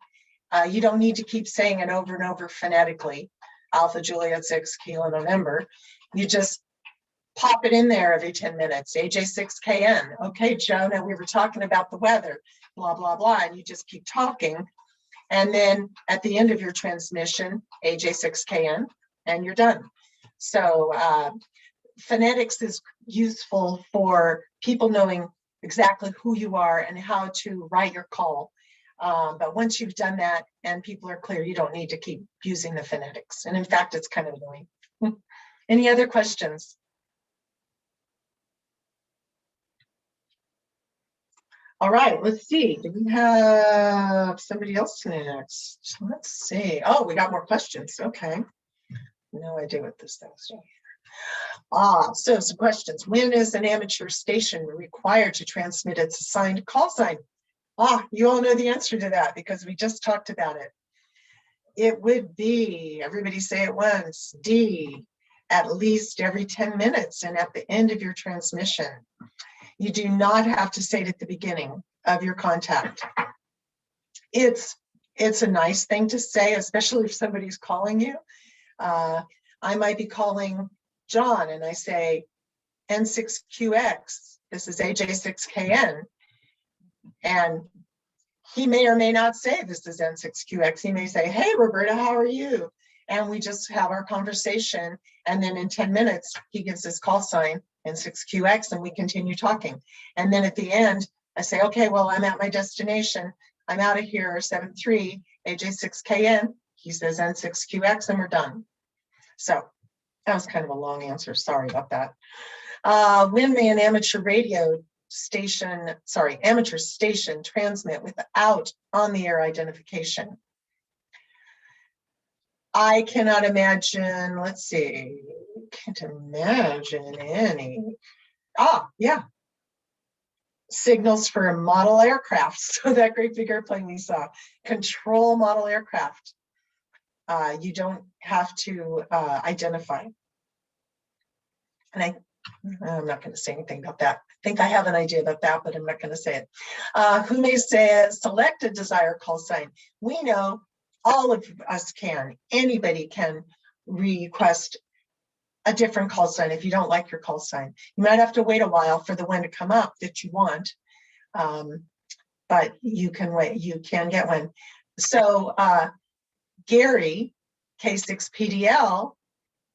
Speaker 8: you don't need to keep saying it over and over phonetically. Alpha Juliet 6 Kilo November. You just pop it in there every 10 minutes. AJ6KN. Okay, Jonah, we were talking about the weather, blah, blah, blah. And you just keep talking. And then at the end of your transmission, AJ6KN, and you're done. So phonetics is useful for people knowing exactly who you are and how to write your call. But once you've done that and people are clear, you don't need to keep using the phonetics. And in fact, it's kind of annoying. Any other questions? All right, let's see. Do we have somebody else next? Let's see. Oh, we got more questions. Okay. No idea what this thing's doing. So some questions. When is an amateur station required to transmit its assigned call sign? You all know the answer to that because we just talked about it. It would be, everybody say it once, D, at least every 10 minutes and at the end of your transmission. You do not have to say it at the beginning of your contact. It's a nice thing to say, especially if somebody's calling you. I might be calling John and I say N6QX, this is AJ6KN. And he may or may not say this is N6QX. He may say, hey, Roberta, how are you? And we just have our conversation. And then in 10 minutes, he gives his call sign N6QX and we continue talking. And then at the end, I say, okay, well, I'm at my destination. I'm out of here, 7-3, AJ6KN. He says N6QX and we're done. So that was kind of a long answer. Sorry about that. When may an amateur station transmit without on-the-air identification? I cannot imagine, let's see, can't imagine any. Yeah. Signals for model aircraft. So that great big airplane we saw, control model aircraft. You don't have to identify. And I'm not going to say anything about that. I think I have an idea about that, but I'm not going to say it. Who may select a desired call sign? We know all of us can. Anybody can request a different call sign if you don't like your call sign. You might have to wait a while for the one to come up that you want, but you can wait. You can get one. So Gary, K6PDL,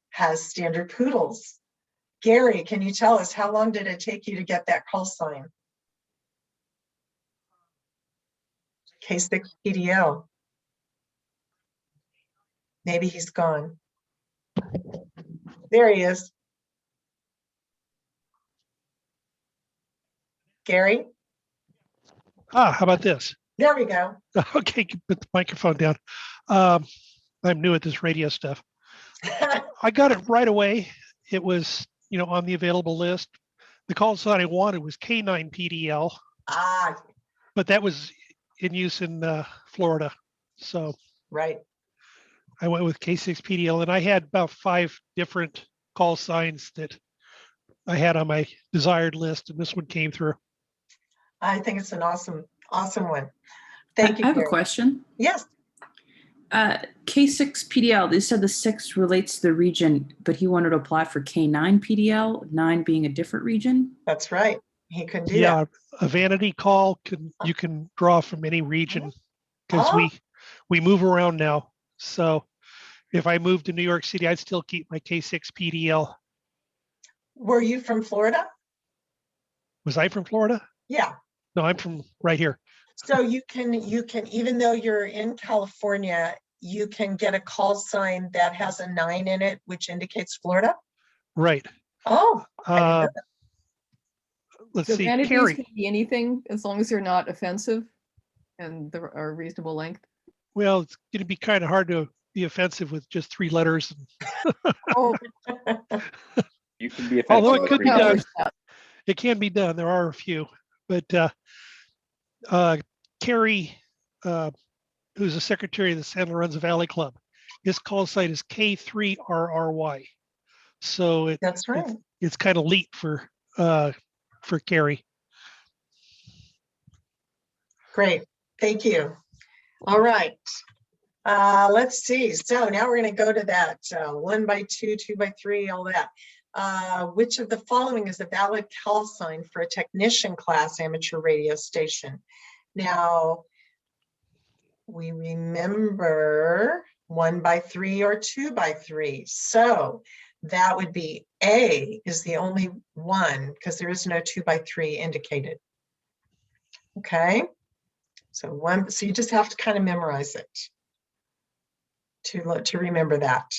Speaker 8: has standard poodles. Gary, can you tell us how long did it take you to get that call sign? K6PDL. Maybe he's gone. There he is. Gary?
Speaker 15: How about this?
Speaker 8: There we go.
Speaker 15: Okay, put the microphone down. I'm new at this radio stuff. I got it right away. It was, on the available list. The call sign I wanted was K9PDL. But that was in use in Florida. So
Speaker 8: right.
Speaker 15: I went with K6PDL, and I had about 5 different call signs that I had on my desired list, and this one came through.
Speaker 8: I think it's an awesome one. Thank you.
Speaker 16: I have
Speaker 8: Gary.
Speaker 16: a question.
Speaker 8: Yes.
Speaker 16: K6PDL, they said the 6 relates to the region, but he wanted to apply for K9PDL, 9 being a different region.
Speaker 8: That's right. He can do that.
Speaker 15: A vanity call you can draw from any region because we move around now. So if I moved to New York City, I'd still keep my K6PDL.
Speaker 8: Were you from Florida?
Speaker 15: Was I from Florida?
Speaker 8: Yeah.
Speaker 15: No, I'm from right here.
Speaker 8: So you can, even though you're in California, you can get a call sign that has a 9 in it, which indicates Florida?
Speaker 15: Right.
Speaker 8: Oh, I didn't know that.
Speaker 15: Let's
Speaker 11: So
Speaker 15: see,
Speaker 11: vanities
Speaker 15: Carrie.
Speaker 11: can be anything as long as they're not offensive and they're a reasonable length.
Speaker 15: Well, it's going to be kind of hard to be offensive with just 3 letters.
Speaker 11: Oh.
Speaker 14: You can be offensive.
Speaker 15: Although it
Speaker 14: with
Speaker 15: could be
Speaker 14: 3
Speaker 15: done.
Speaker 14: letters.
Speaker 15: It can be done. There are a few. But Carrie, who's the secretary of the San Lorenzo Valley Club, his call sign is K3RRY. So
Speaker 8: that's right.
Speaker 15: It's kind of late for Carrie.
Speaker 8: Great, thank you. All right, let's see. So now we're going to go to that 1 by 2, 2 by 3, all that. Which of the following is a valid call sign for a technician class amateur radio station? Now, we remember 1 by 3 or 2 by 3. So that would be A is the only one because there is no 2 by 3 indicated. Okay. So you just have to kind of memorize it to remember that.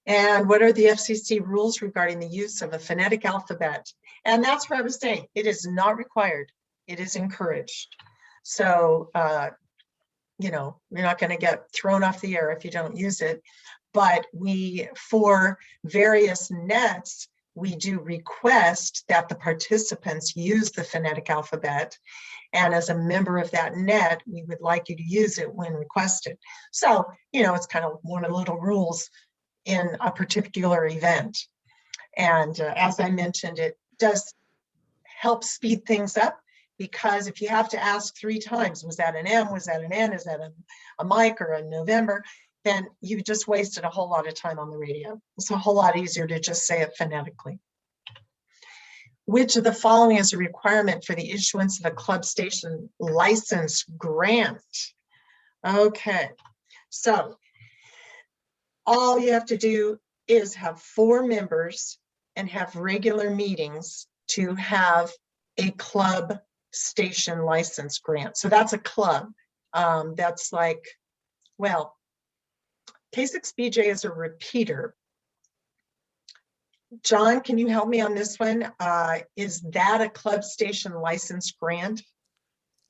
Speaker 8: And what are the FCC rules regarding the use of a phonetic alphabet And that's what I was saying. It is not required. It is encouraged. So, you know, you're not going to get thrown off the air if you don't use it. But for various nets, we do request that the participants use the phonetic alphabet. And as a member of that net, we would like you to use it when requested. So, you know, it's kind of one of the little rules in a particular event. And as I mentioned, it does help speed things up, because if you have to ask 3 times, was that an M, was that an N, is that a Mike or a November, then you just wasted a whole lot of time on the radio. It's a whole lot easier to just say it phonetically. Which of the following is a requirement for the issuance of a club station license grant? Okay, so all you have to do is have 4 members and have regular meetings to have a club station license grant. So that's a club. That's like, well, K6BJ is a repeater. John, can you help me on this one? Is that a club station license grant?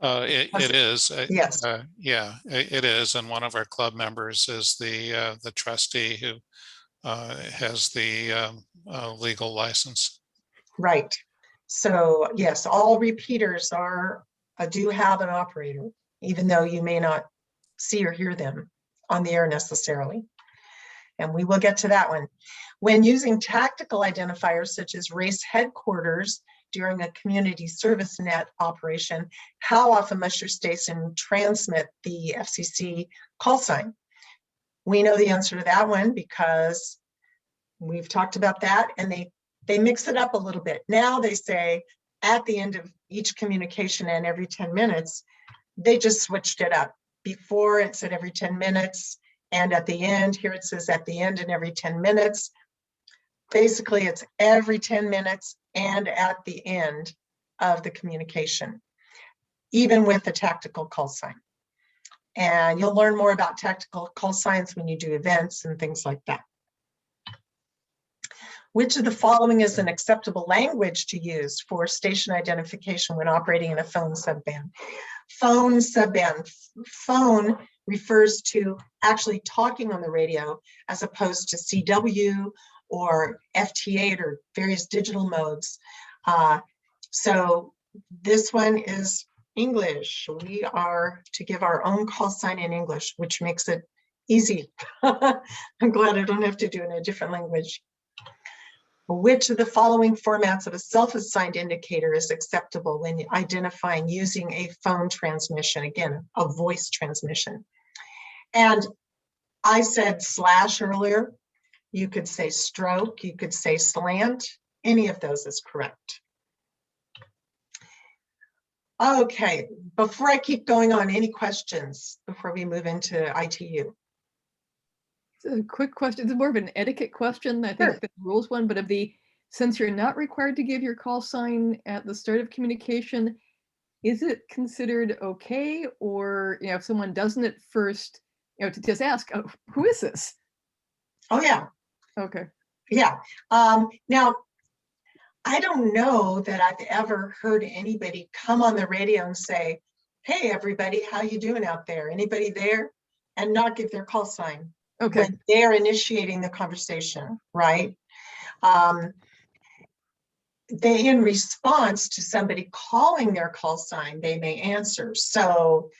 Speaker 3: It is.
Speaker 8: Yes.
Speaker 3: Yeah, it is. And one of our club members is the trustee who has the legal license.
Speaker 8: Right. So yes, all repeaters do have an operator, even though you may not see or hear them on the air necessarily. And we will get to that one. When using tactical identifiers such as race headquarters during a community service net operation, how often must your station transmit the FCC call sign? We know the answer to that one because we've talked about that, and they mix it up a little bit. Now they say at the end of each communication and every 10 minutes, they just switched it up. Before it said every 10 minutes, and at the end, here it says at the end and every 10 minutes. Basically, it's every 10 minutes and at the end of the communication, even with the tactical call sign. And you'll learn more about tactical call signs when you do events and things like that. Which of the following is an acceptable language to use for station identification when operating in a phone subband? Phone subband. Phone refers to actually talking on the radio as opposed to CW or FT8 or various digital modes. So this one is English. We are to give our own call sign in English, which makes it easy. I'm glad I don't have to do it in a different language. Which of the following formats of a self-assigned indicator is acceptable when identifying using a phone transmission? Again, a voice transmission. And I said slash earlier. You could say stroke, you could say slant. Any of those is correct. Okay, before I keep going on, any questions before we move into ITU?
Speaker 11: A quick question. It's more of an etiquette question. I think the rules one, but since you're not required to give your call sign at the start of communication, is it considered okay? Or, if someone doesn't at first, to just ask, oh, who is this?
Speaker 8: Oh, yeah.
Speaker 11: Okay.
Speaker 8: Yeah. Now, I don't know that I've ever heard anybody come on the radio and say, hey, everybody, how you doing out there? Anybody there? And not give their call sign.
Speaker 11: Okay.
Speaker 8: When they're initiating the conversation, right? They, in response to somebody calling their call sign, they may answer. So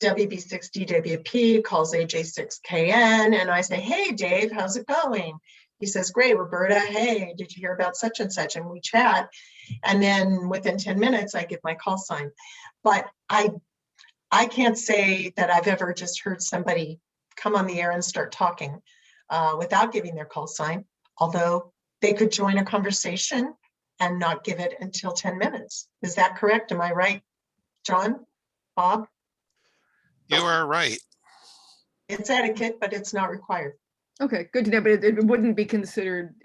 Speaker 8: WB6DWP calls AJ6KN, and I say, hey, Dave, how's it going? He says, great, Roberta, hey, did you hear about such and such? And we chat. And then within 10 minutes, I give my call sign. But I can't say that I've ever just heard somebody come on the air and start talking without giving their call sign, although they could join a conversation and not give it until 10 minutes. Is that correct? Am I right, John, Bob?
Speaker 3: You are right.
Speaker 8: It's etiquette, but it's not required.
Speaker 11: Okay, good to know, but it wouldn't be considered,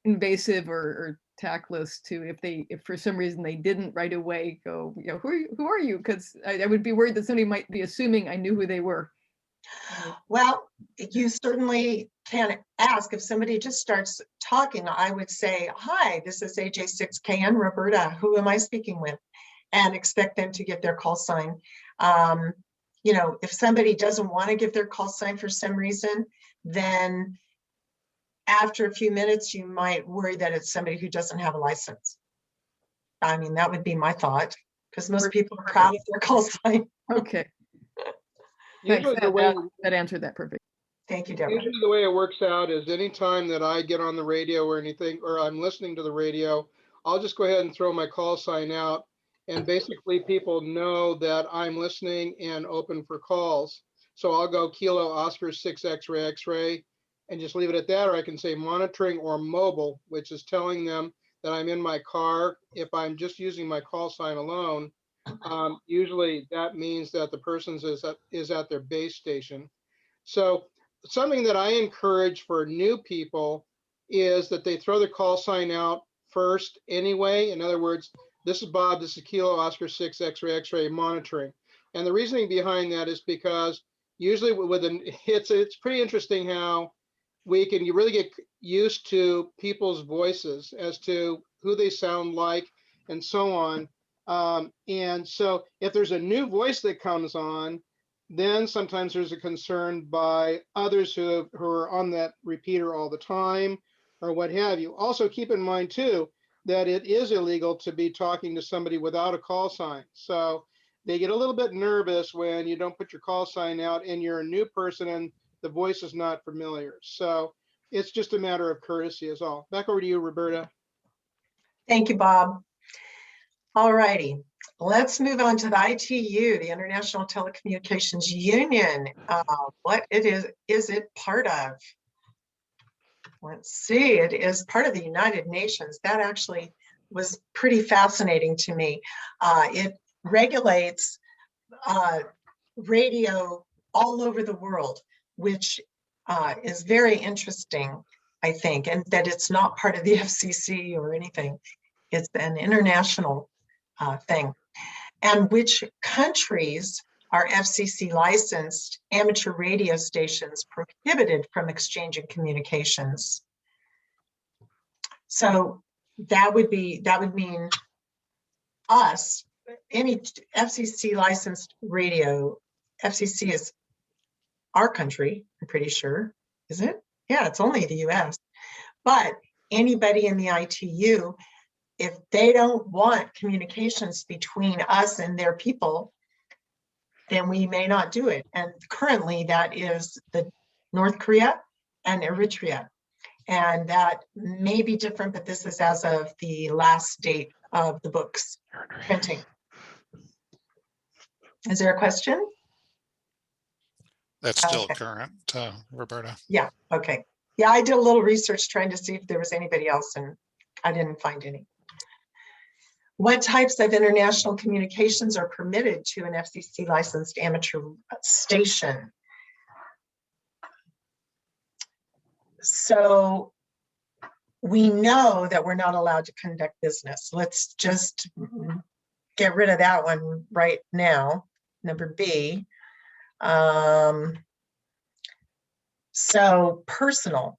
Speaker 11: invasive or tactless if for some reason they didn't right away go, who are you? Because I would be worried that somebody might be assuming I knew who they were.
Speaker 8: Well, you certainly can ask. If somebody just starts talking, I would say, hi, this is AJ6KN Roberta. Who am I speaking with? And expect them to give their call sign. You know, if somebody doesn't want to give their call sign for some reason, then after a few minutes, you might worry that it's somebody who doesn't have a license. I mean, that would be my thought, because most people are proud of their call sign.
Speaker 11: Okay.
Speaker 2: Usually
Speaker 11: Thanks.
Speaker 2: the way
Speaker 11: That answered that perfect.
Speaker 8: Thank you, Deborah.
Speaker 2: Usually the way it works out is anytime that I get on the radio or anything, or I'm listening to the radio, I'll just go ahead and throw my call sign out. And basically people know that I'm listening and open for calls. So I'll go Kilo Oscar 6 X-ray X-ray and just leave it at that. Or I can say monitoring or mobile, which is telling them that I'm in my car. If I'm just using my call sign alone, usually that means that the person is at their base station. So something that I encourage for new people is that they throw the call sign out first anyway. In other words, this is Bob, this is Kilo Oscar 6 X-ray X-ray monitoring. And the reasoning behind that is because usually it's pretty interesting how you really get used to people's voices as to who they sound like and so on. And so if there's a new voice that comes on, then sometimes there's a concern by others who are on that repeater all the time or what have you. Also keep in mind too, that it is illegal to be talking to somebody without a call sign. So they get a little bit nervous when you don't put your call sign out and you're a new person and the voice is not familiar. So it's just a matter of courtesy is all. Back over to you, Roberta.
Speaker 8: Thank you, Bob. All righty. Let's move on to the ITU, the International Telecommunications Union. What is it part of? Let's see, it is part of the United Nations. That actually was pretty fascinating to me. It regulates radio all over the world, which is very interesting, I think, and that it's not part of the FCC or anything. It's an international thing. And which countries are FCC licensed amateur radio stations prohibited from exchanging communications? So that would mean us, any FCC licensed radio. FCC is our country, I'm pretty sure, is it? Yeah, it's only the US. But anybody in the ITU, if they don't want communications between us and their people, then we may not do it. And currently that is the North Korea and Eritrea. And that may be different, but this is as of the last date of the book's printing. Is there a question?
Speaker 3: That's still
Speaker 8: Okay.
Speaker 3: current, Roberta.
Speaker 8: Yeah, okay. Yeah, I did a little research trying to see if there was anybody else and I didn't find any. What types of international communications are permitted to an FCC licensed amateur station? So we know that we're not allowed to conduct business. Let's just get rid of that one right now. Number B. So personal,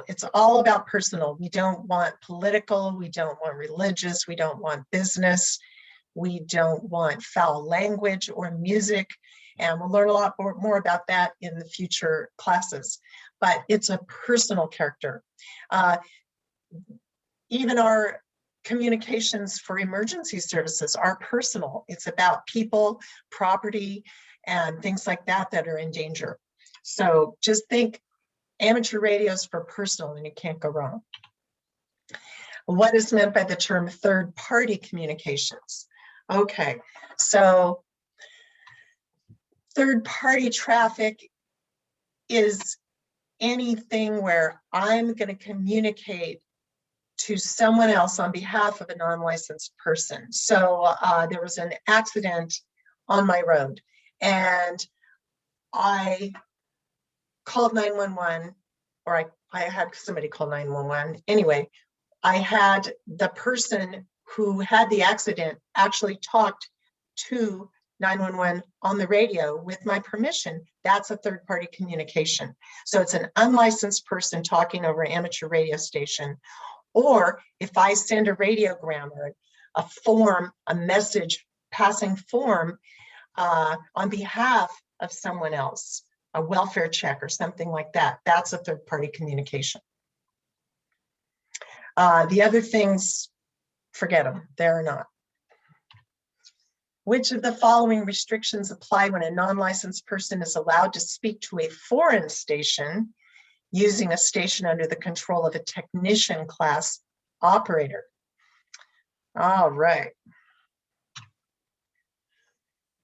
Speaker 8: it's all about personal. We don't want political, we don't want religious, we don't want business, we don't want foul language or music. And we'll learn a lot more about that in the future classes, but it's a personal character. Even our communications for emergency services are personal. It's about people, property, and things like that that are in danger. So just think amateur radios for personal and you can't go wrong. What is meant by the term third-party communications? Okay, so third-party traffic is anything where I'm going to communicate to someone else on behalf of a non-licensed person. So there was an accident on my road and I called 911, or I had somebody call 911. Anyway, I had the person who had the accident actually talked to 911 on the radio with my permission, that's a third-party communication. So it's an unlicensed person talking over an amateur radio station. Or if I send a radiogram or a form, a message passing form on behalf of someone else, a welfare check or something like that, that's a third-party communication. The other things, forget them, they're not. Which of the following restrictions apply when a non-licensed person is allowed to speak to a foreign station using a station under the control of a technician class operator? All right.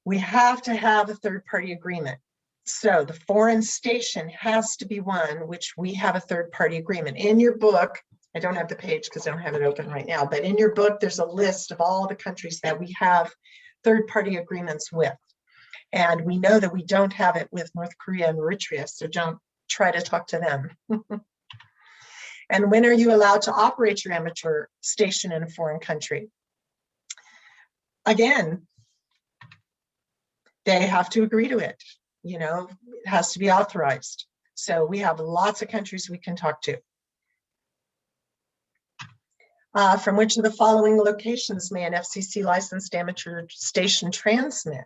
Speaker 8: We have to have a third-party agreement. So the foreign station has to be one which we have a third-party agreement. In your book, I don't have the page because I don't have it open right now, but in your book, there's a list of all the countries that we have third-party agreements with. And we know that we don't have it with North Korea and Eritrea, so don't try to talk to them. And when are you allowed to operate your amateur station in a foreign country? Again, they have to agree to it. You know, it has to be authorized. So we have lots of countries we can talk to. From which of the following locations may an FCC licensed amateur station transmit?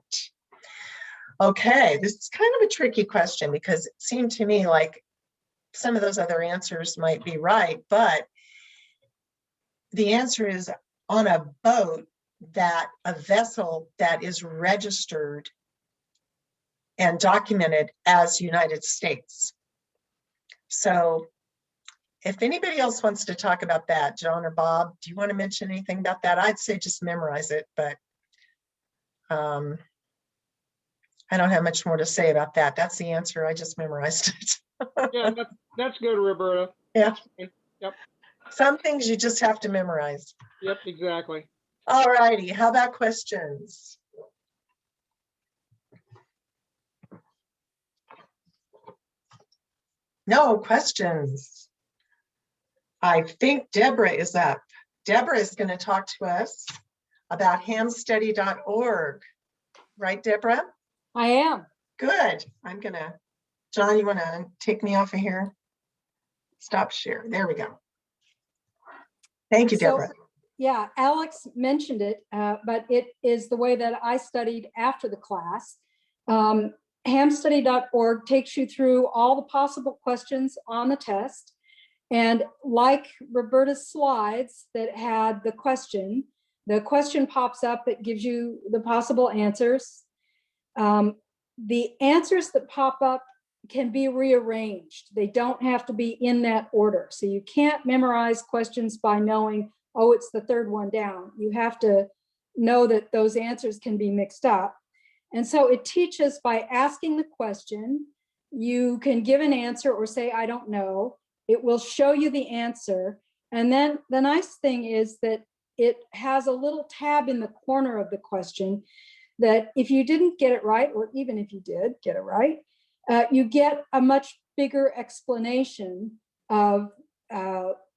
Speaker 8: Okay, this is kind of a tricky question because it seemed to me like some of those other answers might be right, but the answer is on a boat, that a vessel that is registered and documented as United States. So if anybody else wants to talk about that, John or Bob, do you want to mention anything about that? I'd say just memorize it, but I don't have much more to say about that. That's the answer. I just memorized it.
Speaker 2: Yeah, that's good, Roberta.
Speaker 8: Yeah.
Speaker 2: Yep.
Speaker 8: Some things you just have to memorize.
Speaker 2: Yep, exactly.
Speaker 8: All righty. How about questions? No questions. I think Deborah is up. Deborah is going to talk to us about hamstudy.org. Right, Deborah?
Speaker 1: I am.
Speaker 8: Good. I'm going to, John, you want to take me off of here? Stop share. There we go. Thank you, Deborah.
Speaker 17: Yeah, Alex mentioned it, but it is the way that I studied after the class. Hamstudy.org takes you through all the possible questions on the test. And like Roberta's slides that had the question pops up, it gives you the possible answers. The answers that pop up can be rearranged. They don't have to be in that order. So you can't memorize questions by knowing, oh, it's the third one down. You have to know that those answers can be mixed up. And so it teaches by asking the question, you can give an answer or say, I don't know. It will show you the answer. And then the nice thing is that it has a little tab in the corner of the question that if you didn't get it right, or even if you did get it right, you get a much bigger explanation of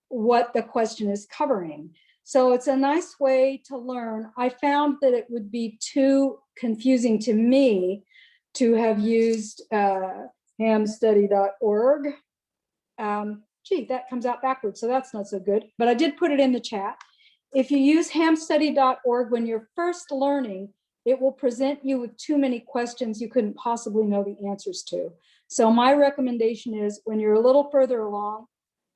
Speaker 17: what the question is covering. So it's a nice way to learn. I found that it would be too confusing to me to have used hamstudy.org. Gee, that comes out backwards, so that's not so good. But I did put it in the chat. If you use hamstudy.org when you're first learning, it will present you with too many questions you couldn't possibly know the answers to. So my recommendation is when you're a little further along,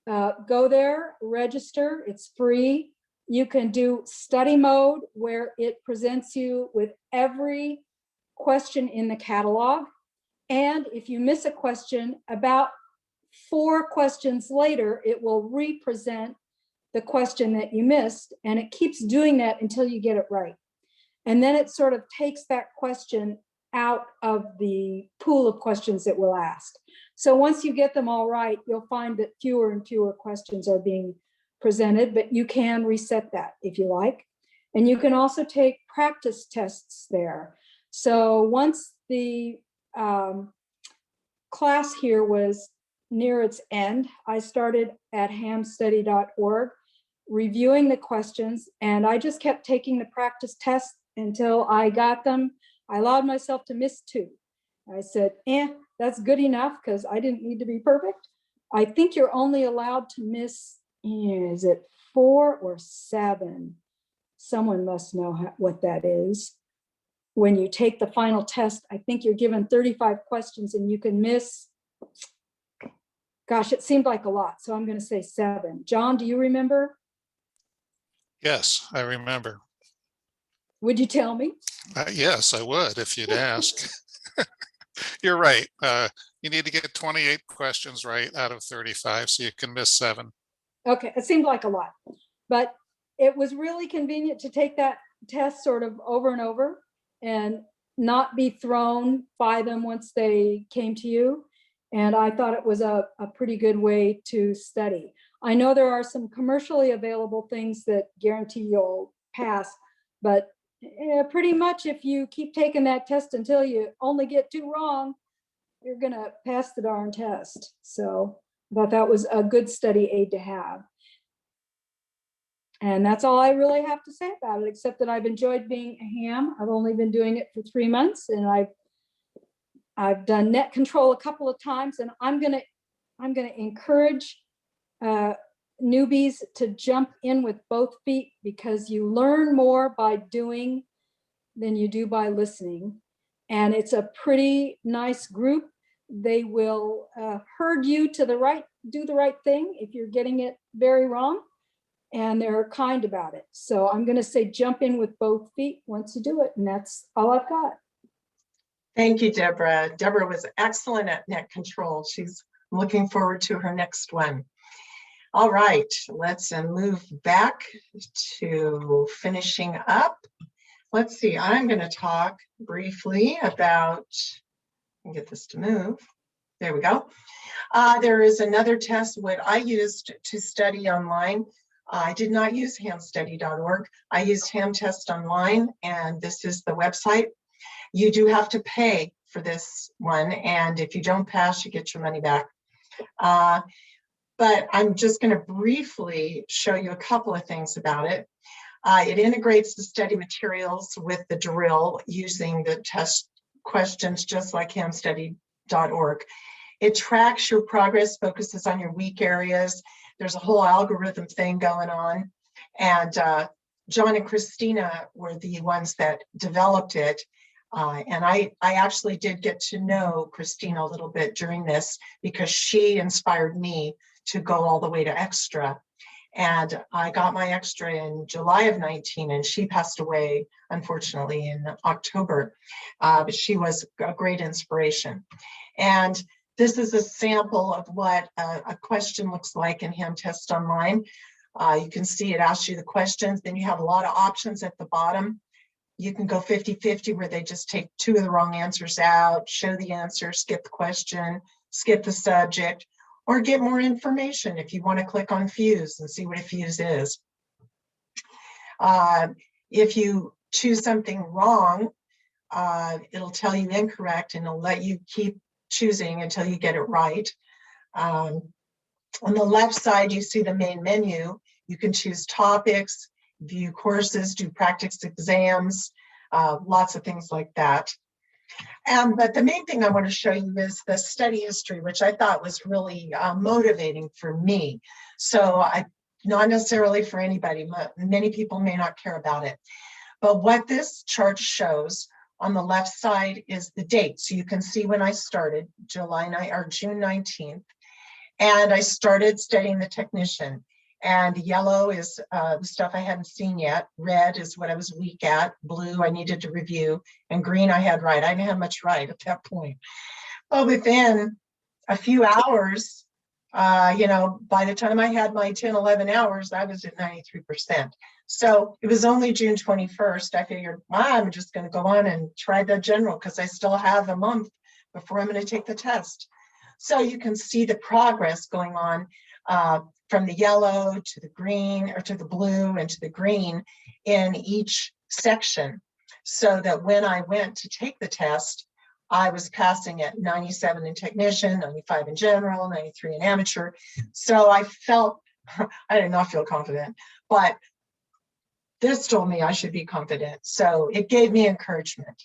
Speaker 17: go there, register, it's free. You can do study mode where it presents you with every question in the catalog. And if you miss a question, about 4 questions later, it will represent the question that you missed, and it keeps doing that until you get it right. And then it sort of takes that question out of the pool of questions that we'll ask. So once you get them all right, you'll find that fewer and fewer questions are being presented, but you can reset that if you like. And you can also take practice tests there. So once the class here was near its end, I started at hamstudy.org, reviewing the questions, and I just kept taking the practice tests until I got them. I allowed myself to miss 2. I said, that's good enough because I didn't need to be perfect. I think you're only allowed to miss, is it 4 or 7? Someone must know what that is. When you take the final test, I think you're given 35 questions and you can miss, gosh, it seemed like a lot. So I'm going to say 7. John, do you remember?
Speaker 3: Yes, I remember.
Speaker 17: Would you tell me?
Speaker 3: Yes, I would if you'd ask. You're right. You need to get 28 questions right out of 35, so you can miss 7.
Speaker 17: Okay, it seemed like a lot, but it was really convenient to take that test sort of over and over and not be thrown by them once they came to you. And I thought it was a pretty good way to study. I know there are some commercially available things that guarantee you'll pass, but pretty much if you keep taking that test until you only get 2 wrong, you're gonna pass the darn test. So I thought that was a good study aid to have. And that's all I really have to say about it, except that I've enjoyed being a ham. I've only been doing it for 3 months, and I've done net control a couple of times, and I'm gonna encourage newbies to jump in with both feet, because you learn more by doing than you do by listening. And it's a pretty nice group. They will herd you to do the right thing if you're getting it very wrong, and they're kind about it. So I'm going to say jump in with both feet once you do it, and that's all I've got.
Speaker 8: Thank you, Deborah. Deborah was excellent at net control. She's looking forward to her next one. All right, let's move back to finishing up. Let's see, I'm going to talk briefly about, get this to move. There we go. There is another test, what I used to study online. I did not use hamstudy.org. I used Hamtest Online, and this is the website. You do have to pay for this one, and if you don't pass, you get your money back. But I'm just going to briefly show you a couple of things about it. It integrates the study materials with the drill using the test questions, just like hamstudy.org. It tracks your progress, focuses on your weak areas. There's a whole algorithm thing going on. And John and Christina were the ones that developed it. And I actually did get to know Christina a little bit during this, because she inspired me to go all the way to extra. And I got my extra in July of 19, and she passed away, unfortunately, in October. But she was a great inspiration. And this is a sample of what a question looks like in Hamtest Online. You can see it asks you the questions, then you have a lot of options at the bottom. You can go 50-50, where they just take 2 of the wrong answers out, show the answer, skip the question, skip the subject, or get more information if you want to click on fuse and see what a fuse is. If you choose something wrong, it'll tell you incorrect, and it'll let you keep choosing until you get it right. On the left side, you see the main menu. You can choose topics, view courses, do practice exams, lots of things like that. But the main thing I want to show you is the study history, which I thought was really motivating for me. So not necessarily for anybody, many people may not care about it. But what this chart shows on the left side is the date. So you can see when I started, June 19th, and I started studying the technician. And yellow is the stuff I hadn't seen yet. Red is what I was weak at. Blue, I needed to review. And green, I had right. I didn't have much right at that point. But within a few hours, by the time I had my 10, 11 hours, I was at 93%. So it was only June 21st. I figured, I'm just going to go on and try the general, because I still have a month before I'm going to take the test. So you can see the progress going on from the yellow to the green, or to the blue and to the green in each section, so that when I went to take the test, I was passing at 97 in technician, 95 in general, 93 in amateur. So I felt, I did not feel confident, but this told me I should be confident. So it gave me encouragement.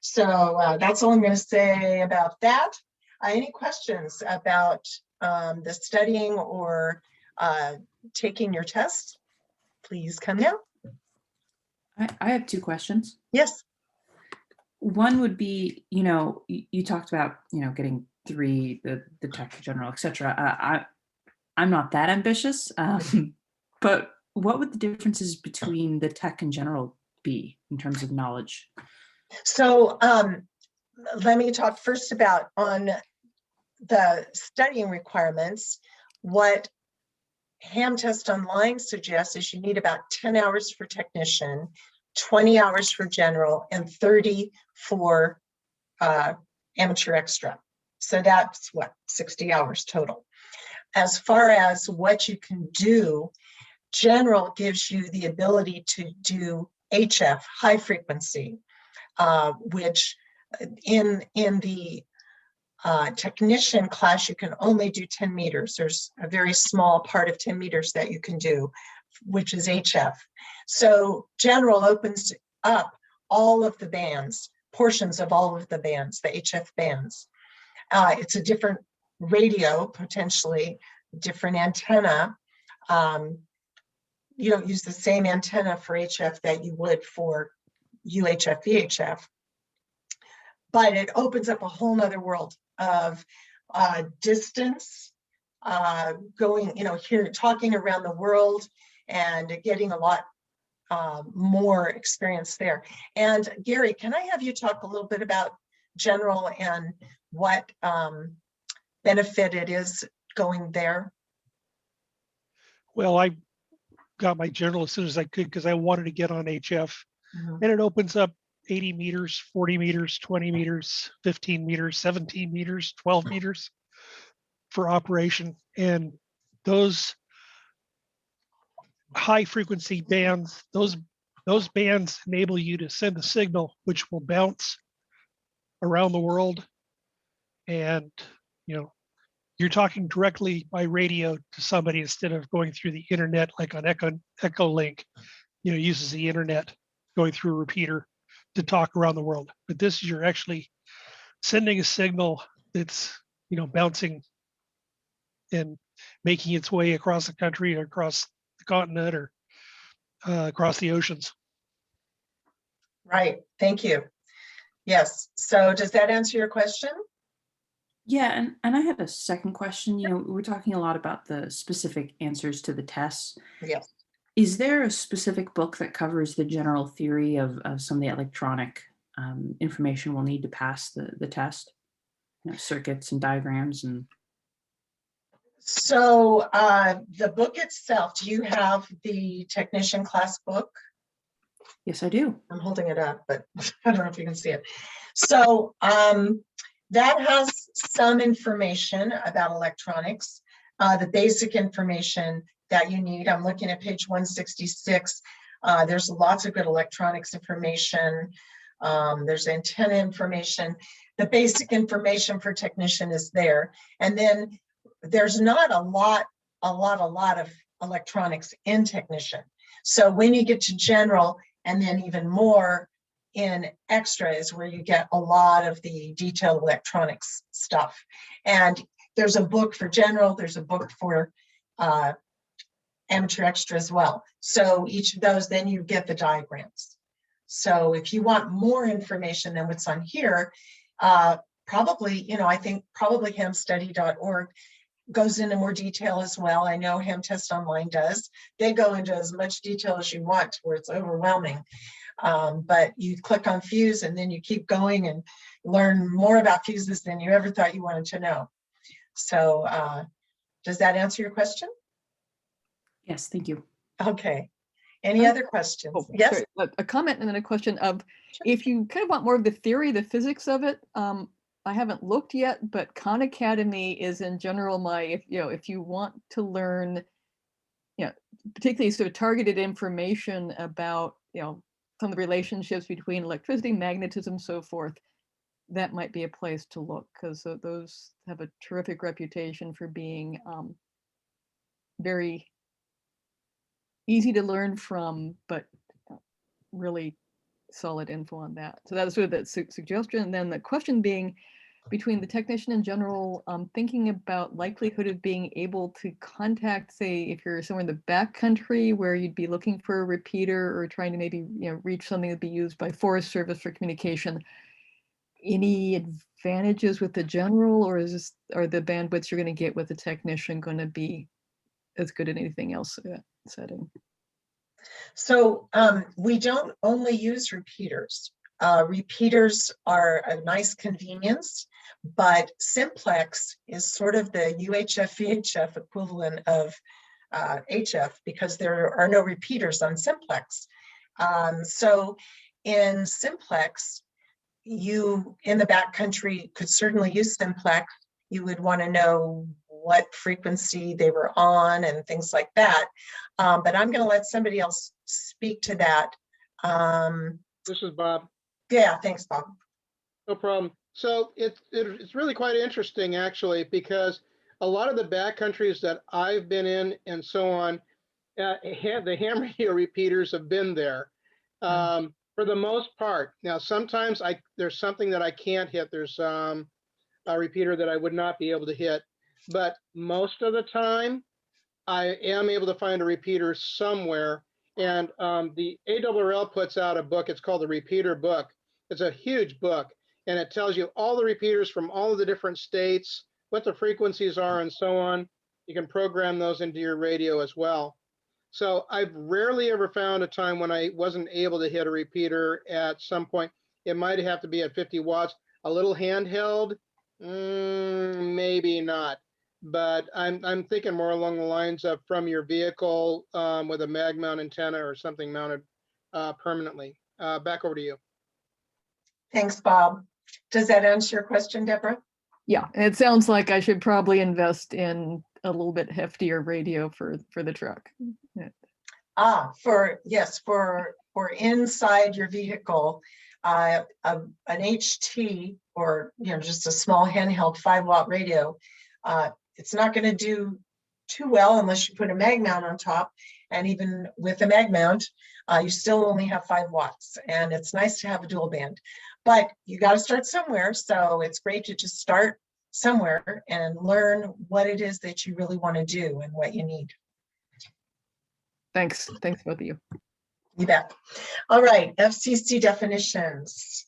Speaker 8: So that's all I'm going to say about that. Any questions about the studying or taking your test? Please come now.
Speaker 16: I have two questions.
Speaker 8: Yes.
Speaker 16: One would be, you talked about, getting three, the tech general, et cetera. I'm not that ambitious, but what would the differences between the tech and general be in terms of knowledge?
Speaker 8: So let me talk first about on the studying requirements. What Ham Test Online suggests is you need about 10 hours for technician, 20 hours for general, and 30 for amateur extra. So that's what, 60 hours total. As far as what you can do, general gives you the ability to do HF, high frequency, which in the technician class, you can only do 10 meters. There's a very small part of 10 meters that you can do, which is HF. So general opens up all of the bands, portions of all of the bands, the HF bands. It's a different radio, potentially, different antenna. You don't use the same antenna for HF that you would for UHF, VHF, but it opens up a whole nother world of distance, going, here, talking around the world and getting a lot more experience there. And Gary, can I have you talk a little bit about general and what benefit it is going there?
Speaker 15: Well, I got my general as soon as I could because I wanted to get on HF. And it opens up 80 meters, 40 meters, 20 meters, 15 meters, 17 meters, 12 meters for operation. And those high frequency bands, those bands enable you to send a signal which will bounce around the world. And, you're talking directly by radio to somebody instead of going through the internet, like on Echolink, uses the internet going through a repeater to talk around the world. But this is, you're actually sending a signal that's, bouncing and making its way across the country or across the continent or across the oceans.
Speaker 8: Right, thank you. Yes, so does that answer your question?
Speaker 16: Yeah, and I had a second question. We're talking a lot about the specific answers to the tests.
Speaker 8: Yes.
Speaker 16: Is there a specific book that covers the general theory of some of the electronic information we'll need to pass the test? Circuits and diagrams and.
Speaker 8: So the book itself, do you have the technician class book?
Speaker 16: Yes, I do.
Speaker 8: I'm holding it up, but I don't know if you can see it. So that has some information about electronics, the basic information that you need. I'm looking at page 166. There's lots of good electronics information. There's antenna information. The basic information for technician is there. And then there's not a lot of electronics in technician. So when you get to general and then even more in extra is where you get a lot of the detailed electronics stuff. And there's a book for general, there's a book for amateur extra as well. So each of those, then you get the diagrams. So if you want more information than what's on here, probably, I think probably hamstudy.org goes into more detail as well. I know Ham Test Online does. They go into as much detail as you want where it's overwhelming. But you click on fuse and then you keep going and learn more about fuses than you ever thought you wanted to know. So does that answer your question?
Speaker 16: Yes, thank you.
Speaker 8: Okay. Any other questions?
Speaker 11: Oh,
Speaker 8: yes.
Speaker 11: sorry. A comment and then a question of, if you kind of want more of the theory, the physics of it, I haven't looked yet, but Khan Academy is in general if you want to learn, particularly sort of targeted information about, some of the relationships between electricity, magnetism, so forth, that might be a place to look, because those have a terrific reputation for being very easy to learn from, but really solid info on that. So that's sort of the suggestion. And then the question being, between the technician in general, thinking about likelihood of being able to contact, say, if you're somewhere in the back country where you'd be looking for a repeater or trying to maybe reach something that'd be used by Forest Service for communication. Any advantages with the general, or are the bandwidths you're going to get with the technician going to be as good as anything else in that setting?
Speaker 8: So we don't only use repeaters. Repeaters are a nice convenience, but simplex is sort of the UHF VHF equivalent of HF because there are no repeaters on simplex. So in simplex, you in the backcountry could certainly use simplex. You would want to know what frequency they were on and things like that. But I'm going to let somebody else speak to that.
Speaker 2: This is Bob.
Speaker 8: Yeah, thanks, Bob.
Speaker 2: No problem. So it's really quite interesting, actually, because a lot of the backcountries that I've been in and so on, the ham radio repeaters have been there for the most part. Now, sometimes there's something that I can't hit. There's a repeater that I would not be able to hit. But most of the time, I am able to find a repeater somewhere. And the ARRL puts out a book. It's called the Repeater Book. It's a huge book, and it tells you all the repeaters from all of the different states, what the frequencies are, and so on. You can program those into your radio as well. So I've rarely ever found a time when I wasn't able to hit a repeater at some point. It might have to be at 50 watts. A little handheld, maybe not. But I'm thinking more along the lines of from your vehicle with a mag mount antenna or something mounted permanently. Back over to you.
Speaker 8: Thanks, Bob. Does that answer your question, Deborah?
Speaker 11: Yeah, and it sounds like I should probably invest in a little bit heftier radio for the truck. Yeah.
Speaker 8: For inside your vehicle, an HT or just a small handheld 5-watt radio. It's not going to do too well unless you put a mag mount on top. And even with a mag mount, you still only have 5 watts. And it's nice to have a dual band, but you got to start somewhere. So it's great to just start somewhere and learn what it is that you really want to do and what you need.
Speaker 11: Thanks both of you.
Speaker 8: You bet. All right, FCC definitions.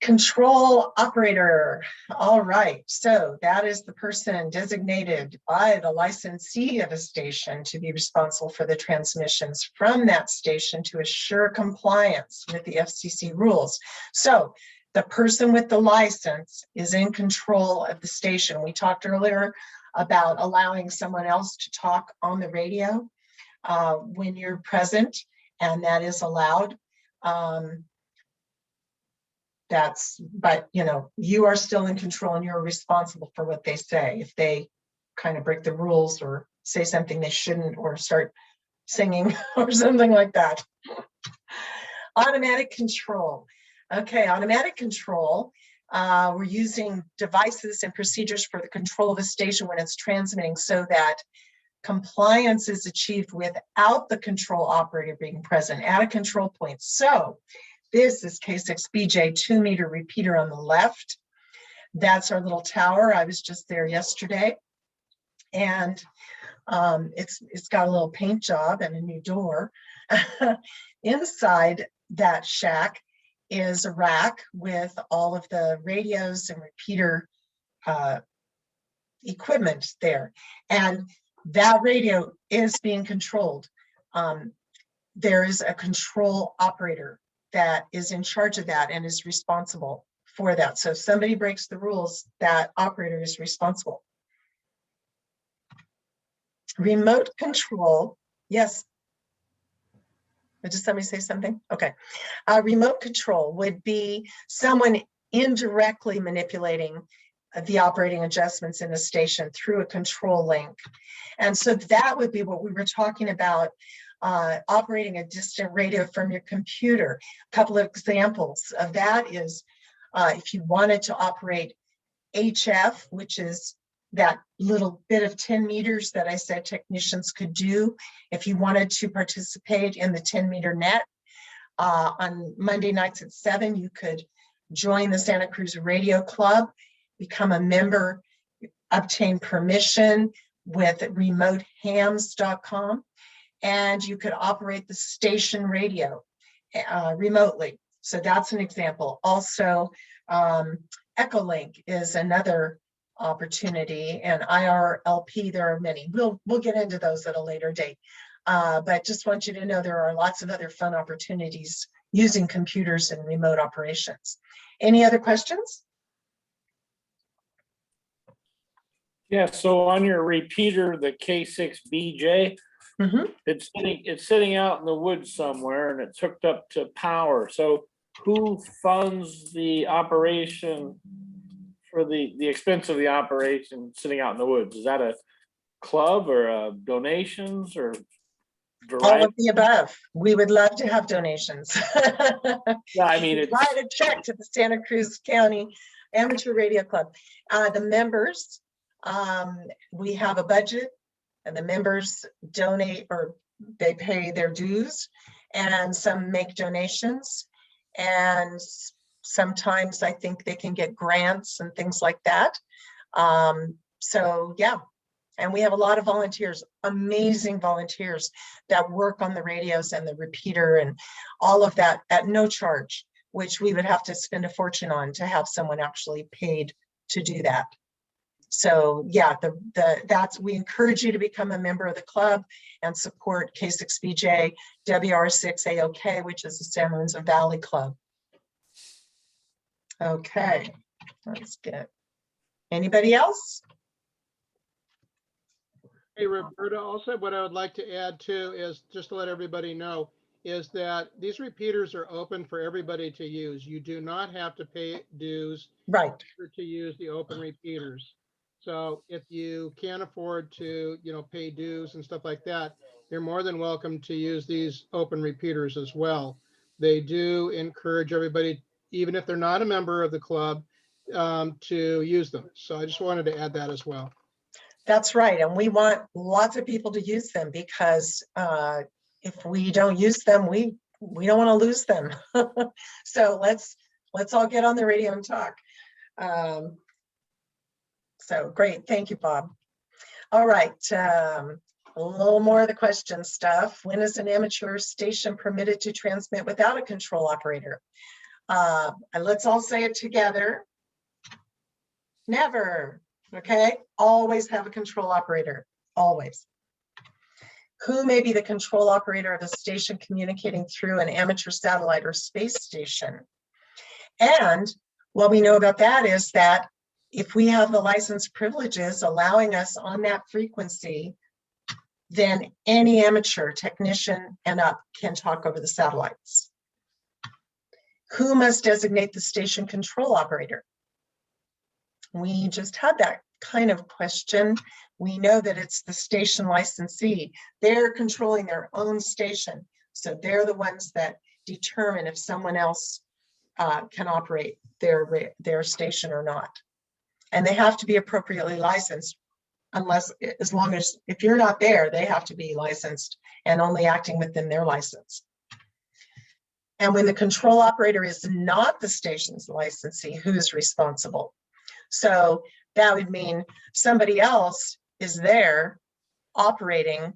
Speaker 8: Control operator. All right, so that is the person designated by the licensee of a station to be responsible for the transmissions from that station to assure compliance with the FCC rules. So the person with the license is in control of the station. We talked earlier about allowing someone else to talk on the radio when you're present, and that is allowed. But you are still in control and you're responsible for what they say. If they kind of break the rules or say something they shouldn't or start singing or something like that. Automatic control. Okay, automatic control. We're using devices and procedures for the control of a station when it's transmitting so that compliance is achieved without the control operator being present at a control point. So this is K6BJ 2-meter repeater on the left. That's our little tower. I was just there yesterday. And it's got a little paint job and a new door. Inside that shack is a rack with all of the radios and repeater equipment there. And that radio is being controlled. There is a control operator that is in charge of that and is responsible for that. So if somebody breaks the rules, that operator is responsible. Remote control, yes. Did somebody say something? Okay. Remote control would be someone indirectly manipulating the operating adjustments in a station through a control link. And so that would be what we were talking about, operating a distant radio from your computer. A couple of examples of that is if you wanted to operate HF, which is that little bit of 10 meters that I said technicians could do. If you wanted to participate in the 10-meter net, On Monday nights at 7, you could join the Santa Cruz Radio Club, become a member, obtain permission with remotehams.com, and you could operate the station radio remotely. So that's an example. Also, Echolink is another opportunity, and IRLP, there are many. We'll get into those at a later date. But just want you to know there are lots of other fun opportunities using computers and remote operations. Any other questions?
Speaker 12: Yeah, so on your repeater, the K6BJ, it's sitting out in the woods somewhere and it's hooked up to power. So who funds the operation for the expense of the operation sitting out in the woods? Is that a club or donations or
Speaker 8: All of the above. We would love to have donations.
Speaker 12: Yeah, I mean, it's
Speaker 8: write a check to the Santa Cruz County Amateur Radio Club. The members, we have a budget, and the members donate, or they pay their dues, and some make donations, and sometimes I think they can get grants and things like that. So yeah. And we have a lot of volunteers, amazing volunteers that work on the radios and the repeater and all of that at no charge, which we would have to spend a fortune on to have someone actually paid to do that. So yeah, we encourage you to become a member of the club and support K6BJ, WR6AOK, which is the San Lorenzo Valley Club. Okay, let's get, anybody else?
Speaker 2: Hey, Roberta, also what I would like to add too is just to let everybody know is that these repeaters are open for everybody to use. You do not have to pay dues to use the open repeaters. So if you can't afford to, pay dues and stuff like that, you're more than welcome to use these open repeaters as well. They do encourage everybody, even if they're not a member of the club, to use them. So I just wanted to add that as well.
Speaker 8: That's right, and we want lots of people to use them because if we don't use them, we don't want to lose them. So let's all get on the radio and talk. So great, thank you, Bob. All right, a little more of the question stuff. When is an amateur station permitted to transmit without a control operator? And let's all say it together. Never. Okay, always have a control operator, always. Who may be the control operator of a station communicating through an amateur satellite or space station? And what we know about that is that if we have the license privileges allowing us on that frequency, then any amateur technician and up can talk over the satellites. Who must designate the station control operator? We just had that kind of question. We know that it's the station licensee. They're controlling their own station. So they're the ones that determine if someone else can operate their station or not. And they have to be appropriately licensed if you're not there, they have to be licensed and only acting within their license. And when the control operator is not the station's licensee, who's responsible? So that would mean somebody else is there operating.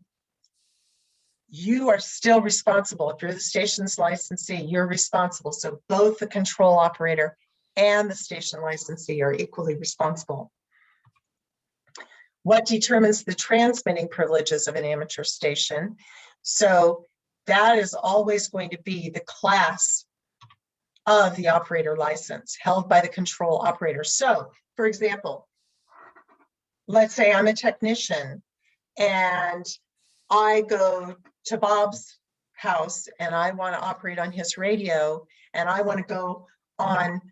Speaker 8: You are still responsible. If you're the station's licensee, you're responsible. So both the control operator and the station licensee are equally responsible. What determines the transmitting privileges of an amateur station? So that is always going to be the class of the operator license held by the control operator. So, for example, let's say I'm a technician and I go to Bob's house and I want to operate on his radio and I want to go on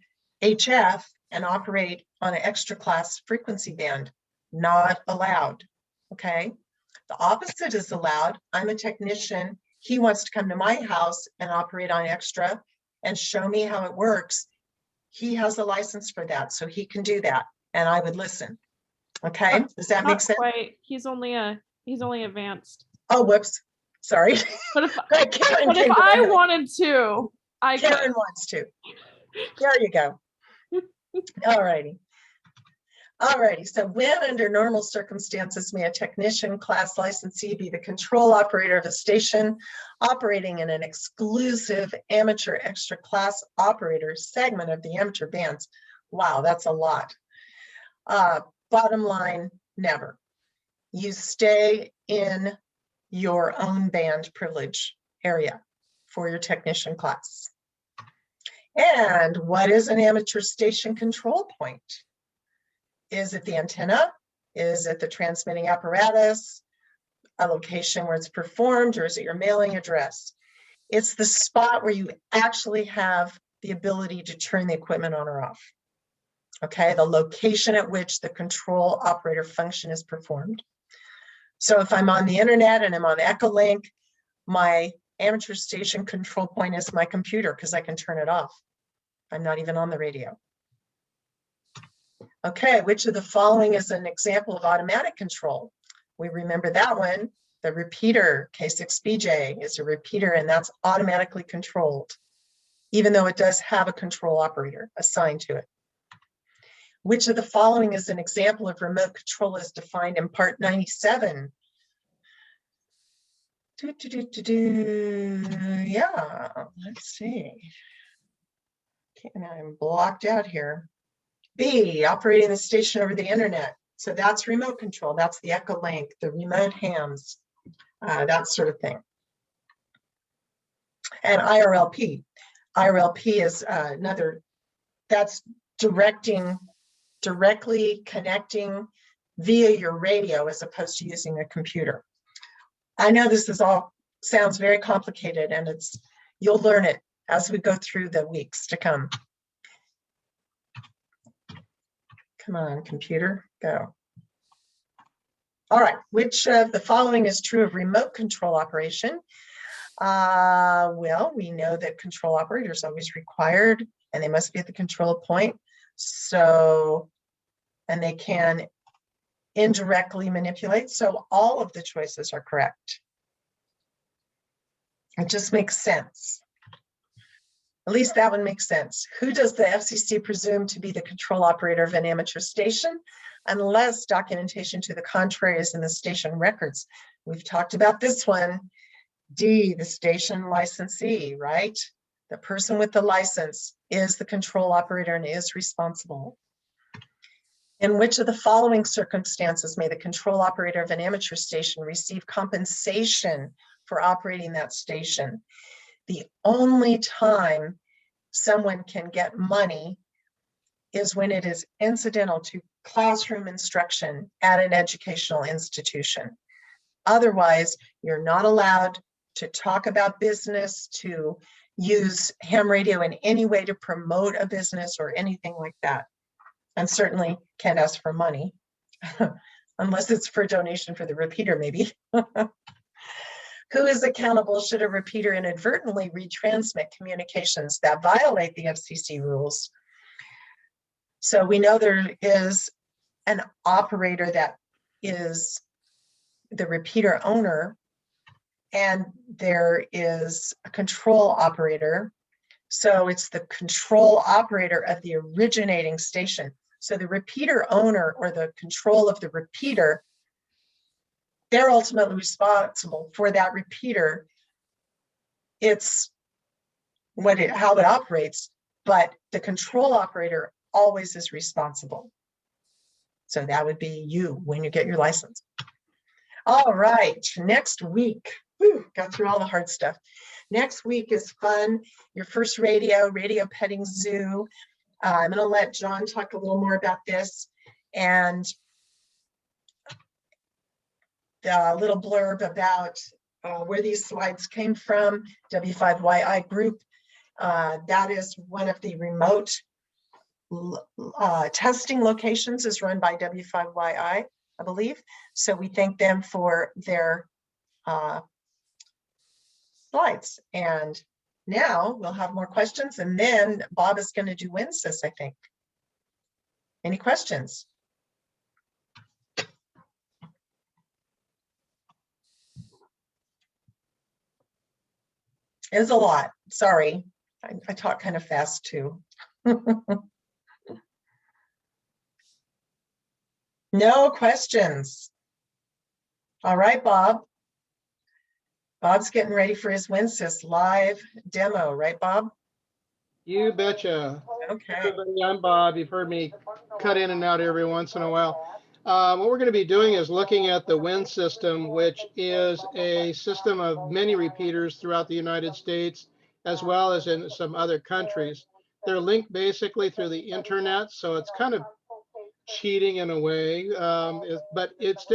Speaker 8: HF and operate on an extra class frequency band. Not allowed, okay? The opposite is allowed. I'm a technician. He wants to come to my house and operate on extra and show me how it works. He has a license for that, so he can do that, and I would listen. Okay, does that make sense?
Speaker 5: Quite. He's only advanced.
Speaker 8: Oh, whoops. Sorry.
Speaker 5: But if,
Speaker 8: Right, Karen
Speaker 5: but if
Speaker 8: came to
Speaker 5: I
Speaker 8: mind.
Speaker 5: wanted to, I could.
Speaker 8: Karen wants to. There you go. All righty. All righty. So when under normal circumstances may a technician class licensee be the control operator of a station operating in an exclusive amateur extra class operator segment of the amateur bands? Wow, that's a lot. Bottom line, never. You stay in your own band privilege area for your technician class. And what is an amateur station control point? Is it the antenna? Is it the transmitting apparatus? A location where it's performed, or is it your mailing address? It's the spot where you actually have the ability to turn the equipment on or off. Okay, the location at which the control operator function is performed. So if I'm on the internet and I'm on Echolink, my amateur station control point is my computer because I can turn it off. I'm not even on the radio. Okay, which of the following is an example of automatic control? We remember that one. The repeater, K6BJ, is a repeater, and that's automatically controlled, even though it does have a control operator assigned to it. Which of the following is an example of remote control as defined in Part 97? Yeah, let's see. Okay, now I'm blocked out here. B, operating the station over the internet. So that's remote control. That's the Echolink, the remote hands, that sort of thing. And IRLP. IRLP is another, that's directly connecting via your radio as opposed to using a computer. I know this is all sounds very complicated, and you'll learn it as we go through the weeks to come. Come on, computer, go. All right, which of the following is true of remote control operation? Well, we know that control operator is always required, and they must be at the control point. So, and they can indirectly manipulate. So all of the choices are correct. It just makes sense. At least that one makes sense. Who does the FCC presume to be the control operator of an amateur station, unless documentation to the contrary is in the station records? We've talked about this one. D, the station licensee, right? The person with the license is the control operator and is responsible. In which of the following circumstances may the control operator of an amateur station receive compensation for operating that station? The only time someone can get money is when it is incidental to classroom instruction at an educational institution. Otherwise, you're not allowed to talk about business, to use ham radio in any way to promote a business or anything like that. And certainly can't ask for money, unless it's for a donation for the repeater, maybe. Who is accountable should a repeater inadvertently retransmit communications that violate the FCC rules? So we know there is an operator that is the repeater owner, and there is a control operator. So it's the control operator of the originating station. So the repeater owner, or the control of the repeater, they're ultimately responsible for that repeater. It's how it operates, but the control operator always is responsible. So that would be you when you get your license. All right, next week, got through all the hard stuff. Next week is fun. Your first radio petting zoo. I'm going to let John talk a little more about this, and the little blurb about where these slides came from. W5YI group, that is one of the remote testing locations, is run by W5YI, I believe. So we thank them for their slides. And now we'll have more questions, and then Bob is going to do WinSys, I think. Any questions? It's a lot. Sorry. I talk kind of fast too. No questions. All right, Bob. Bob's getting ready for his WinSys live demo, right, Bob?
Speaker 2: You betcha.
Speaker 8: Okay.
Speaker 2: Everybody, I'm Bob. You've heard me cut in and out every once in a while. What we're going to be doing is looking at the WIN system, which is a system of many repeaters throughout the United States, as well as in some other countries. They're linked basically through the internet, so it's kind of cheating in a way, but it's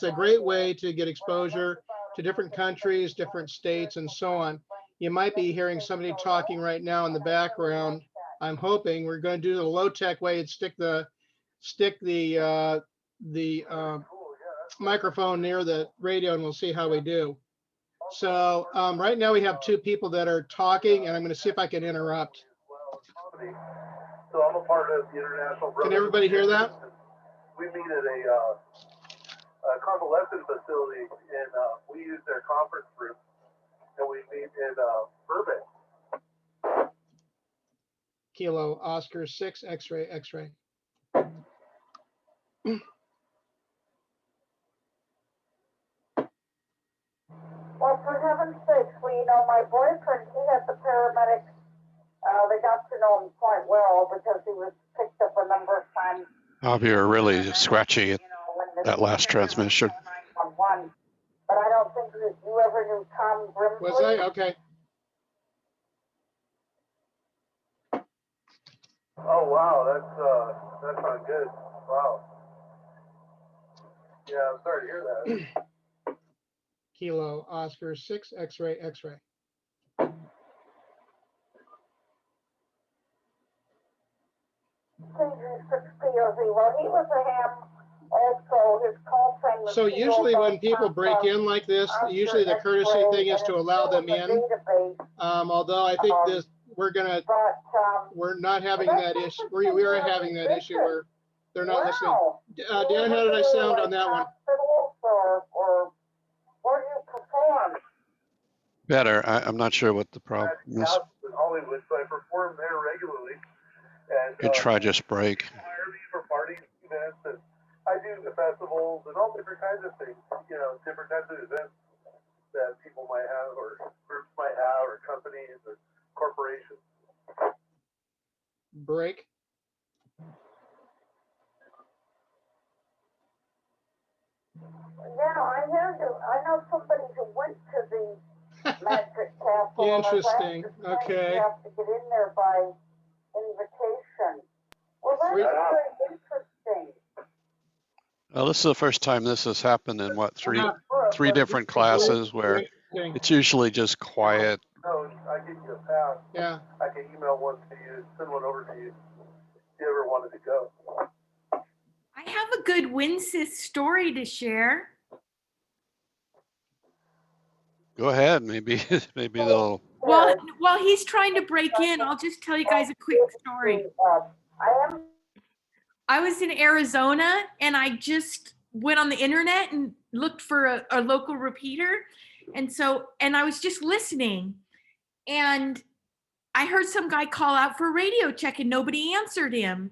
Speaker 2: a great way to get exposure to different countries, different states, and so on. You might be hearing somebody talking right now in the background. I'm hoping we're going to do the low-tech way and stick the microphone near the radio, and we'll see how we do. So right now we have two people that are talking, and I'm going to see if I can interrupt.
Speaker 18: So I'm a part of the International.
Speaker 2: Can everybody hear that?
Speaker 18: We meet at a convalescent facility, and we use their conference room, and we meet in Burbank.
Speaker 2: Kilo Oscar 6 X-ray X-ray.
Speaker 19: Well, for heaven's sakes, well, you know, my boyfriend, he had the paramedics, they got to know him quite well because he was picked up a number of times.
Speaker 9: Bob, you're really scratchy at that last transmission.
Speaker 19: But I don't think that you ever knew Tom Brimley.
Speaker 2: Was I? Okay.
Speaker 18: Oh wow, that's not good. Wow. Yeah, I'm sorry to hear that.
Speaker 2: Kilo Oscar 6 X-ray X-ray.
Speaker 19: Well, he was a ham also. His call sign was
Speaker 2: So usually when people break in like this, usually the courtesy thing is to allow them in. Although I think we're not having that issue. We are having that issue where they're not listening. Dan, how did I sound on that one?
Speaker 19: Or where do you perform?
Speaker 9: Better. I'm not sure what the problem is.
Speaker 18: In Hollywood, so I perform there regularly. And
Speaker 9: Could try just break.
Speaker 18: hire me for party events, and I do the festivals and all different kinds of things. You know, different kinds of events that people might have, or groups might have, or companies, or corporations.
Speaker 2: Break.
Speaker 19: Yeah, I know somebody who went to the Magic Castle.
Speaker 2: Interesting. Okay.
Speaker 19: You have to get in there by invitation. Well, that's very interesting.
Speaker 9: Well, this is the first time this has happened in what, three different classes where it's usually just quiet.
Speaker 18: So I give you a pass.
Speaker 2: Yeah.
Speaker 18: I can email one to you, send one over to you if you ever wanted to go.
Speaker 7: I have a good WinSys story to share.
Speaker 9: Go ahead, maybe they'll.
Speaker 7: Well, while he's trying to break in, I'll just tell you guys a quick story. I was in Arizona and I just went on the internet and looked for a local repeater. And I was just listening and I heard some guy call out for a radio check and nobody answered him.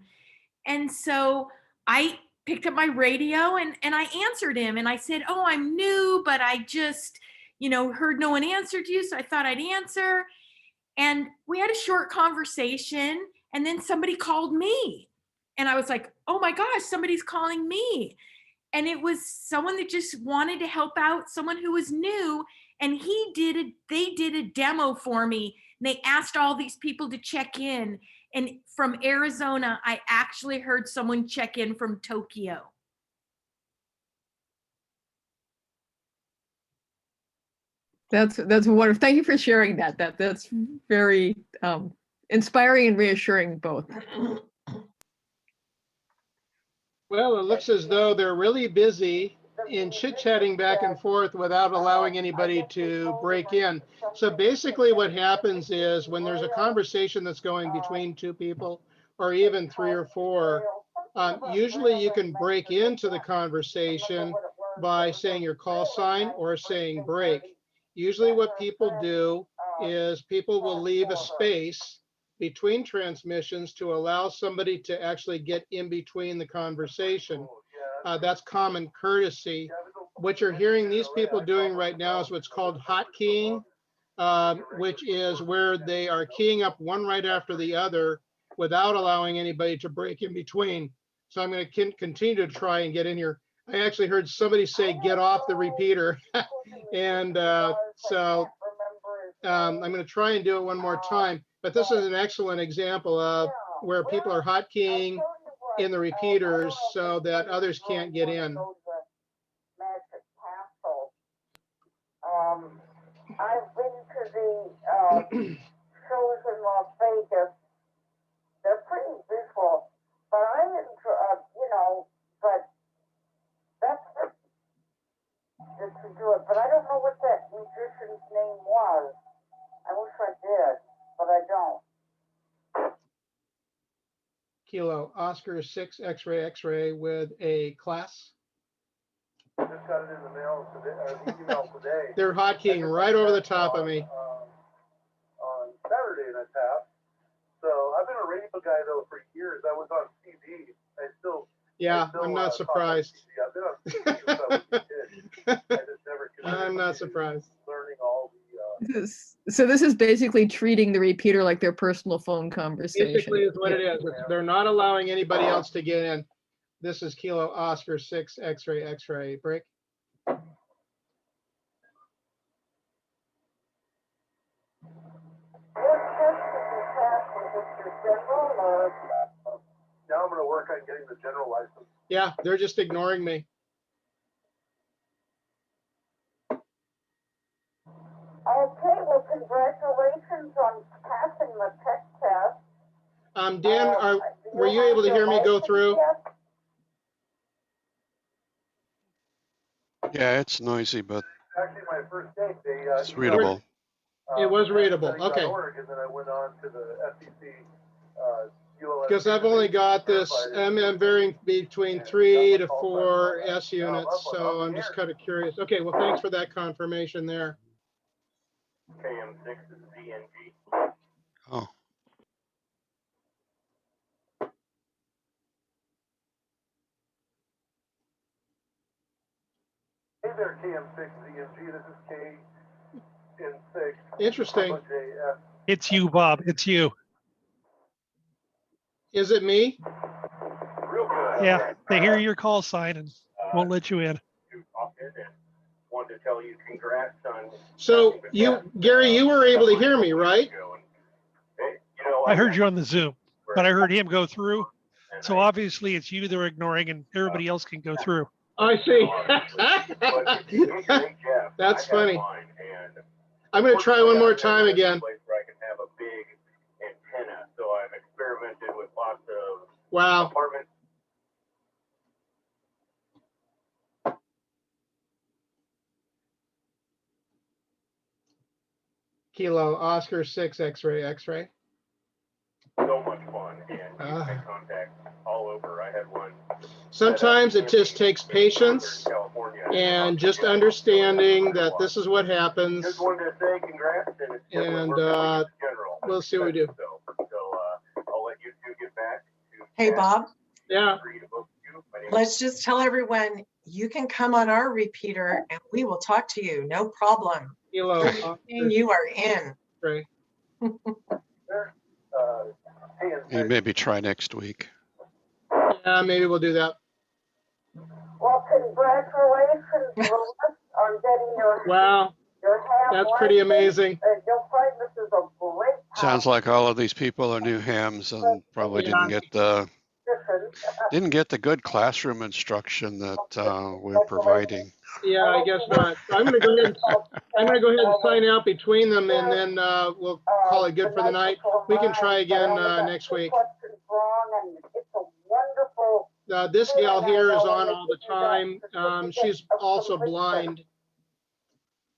Speaker 7: And so I picked up my radio and I answered him and I said, oh, I'm new, but I just, heard no one answered you. So I thought I'd answer. And we had a short conversation and then somebody called me. And I was like, oh my gosh, somebody's calling me. And it was someone that just wanted to help out someone who was new. And they did a demo for me. And they asked all these people to check in. And from Arizona, I actually heard someone check in from Tokyo.
Speaker 11: That's wonderful. Thank you for sharing that. That's very inspiring and reassuring both.
Speaker 2: Well, it looks as though they're really busy in chit-chatting back and forth without allowing anybody to break in. So basically what happens is when there's a conversation that's going between two people or even three or four, usually you can break into the conversation by saying your call sign or saying break. Usually what people do is people will leave a space between transmissions to allow somebody to actually get in between the conversation. That's common courtesy. What you're hearing these people doing right now is what's called hotkeying, which is where they are keying up one right after the other without allowing anybody to break in between. So I'm going to continue to try and get in here. I actually heard somebody say, get off the repeater. And so I'm going to try and do it one more time. But this is an excellent example of where people are hotkeying in the repeaters so that others can't get in.
Speaker 19: I've been to the shows in Las Vegas. They're pretty visual, but I didn't, but that's just to do it. But I don't know what that musician's name was. I wish I did, but I don't.
Speaker 2: Kilo Oscar 6 X-ray X-ray with a class.
Speaker 18: Just got it in the mail today, email today.
Speaker 2: They're hotkeying right over the top of me.
Speaker 18: On Saturday and a half. So I've been a radio guy though for years. I was on TV.
Speaker 2: I'm not surprised.
Speaker 18: I've been on TV since I was a kid. I just never
Speaker 2: I'm not surprised.
Speaker 18: learning all the
Speaker 11: So this is basically treating the repeater like their personal phone conversation.
Speaker 2: Basically is what it is. They're not allowing anybody else to get in. This is Kilo Oscar 6 X-ray X-ray. Break.
Speaker 18: Now I'm going to work on getting the general license.
Speaker 2: Yeah, they're just ignoring me.
Speaker 19: Okay, well, congratulations on passing the tech test.
Speaker 2: Dan, were you able to hear me go through?
Speaker 9: Yeah, it's noisy, but
Speaker 18: Actually, my first day,
Speaker 9: it's readable.
Speaker 2: It was readable. Okay.
Speaker 18: And then I went on to the FCC.
Speaker 2: Because I've only got this, I'm varying between 3 to 4 S units, so I'm just kind of curious. Okay, well, thanks for that confirmation there.
Speaker 18: KM6 is ZNG.
Speaker 9: Oh.
Speaker 18: Hey there, KM6 ZNG. This is KN6.
Speaker 2: Interesting.
Speaker 15: It's you, Bob. It's you.
Speaker 2: Is it me?
Speaker 18: Real good.
Speaker 15: Yeah, they hear your call sign and won't let you in.
Speaker 18: Wanted to tell you congrats on.
Speaker 2: So Gary, you were able to hear me, right?
Speaker 15: I heard you on the Zoom, but I heard him go through. So obviously it's you they're ignoring and everybody else can go through.
Speaker 2: I see. That's funny. I'm going to try one more time again.
Speaker 18: Where I can have a big antenna, so I've experimented with lots of
Speaker 2: Wow.
Speaker 18: apartments.
Speaker 2: Kilo Oscar 6 X-ray X-ray.
Speaker 18: So much fun, and you make contacts all over. I had one.
Speaker 2: Sometimes it just takes patience and just understanding that this is what happens.
Speaker 18: Just wanted to say congrats,
Speaker 2: And we'll see what we do.
Speaker 18: So I'll let you two get back.
Speaker 8: Hey, Bob.
Speaker 2: Yeah.
Speaker 8: Let's just tell everyone you can come on our repeater and we will talk to you. No problem.
Speaker 2: Kilo.
Speaker 8: You are in.
Speaker 2: Great.
Speaker 9: Maybe try next week.
Speaker 2: Yeah, maybe we'll do that.
Speaker 19: Well, congratulations, Louis, on getting your
Speaker 2: Wow. That's pretty amazing.
Speaker 19: You'll find this is a great
Speaker 9: Sounds like all of these people are new hams and probably didn't get the good classroom instruction that we're providing.
Speaker 2: Yeah, I guess not. I'm going to go ahead. I'm going to go ahead and sign out between them, and then we'll call it good for the night. We can try again next week. This gal here is on all the time. She's also blind.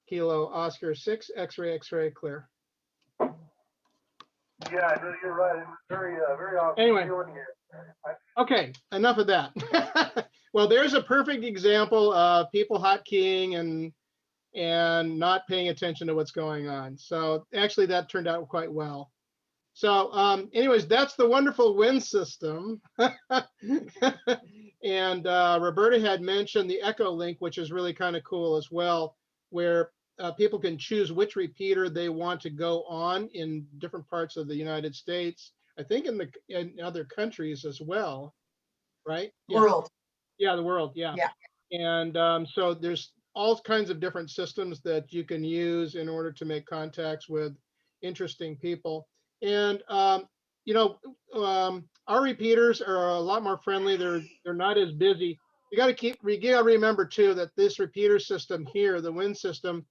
Speaker 2: Kilo Oscar 6 X-ray X-ray clear.
Speaker 18: Yeah, you're right. It's very awesome.
Speaker 2: Anyway.
Speaker 18: Feeling here.
Speaker 2: Okay, enough of that. Well, there's a perfect example of people hotkeying and and not paying attention to what's going on. So actually that turned out quite well. So anyways, that's the wonderful WIN system. And Roberta had mentioned the Echo Link, which is really kind of cool as well, where people can choose which repeater they want to go on in different parts of the United States. I think in other countries as well, right? Yeah.
Speaker 8: World.
Speaker 2: Yeah, the world, yeah.
Speaker 8: Yeah.
Speaker 2: And so there's all kinds of different systems that you can use in order to make contacts with interesting people. And you know, our repeaters are a lot more friendly. They're not as busy. You got to remember too that this repeater system here, the WIN system,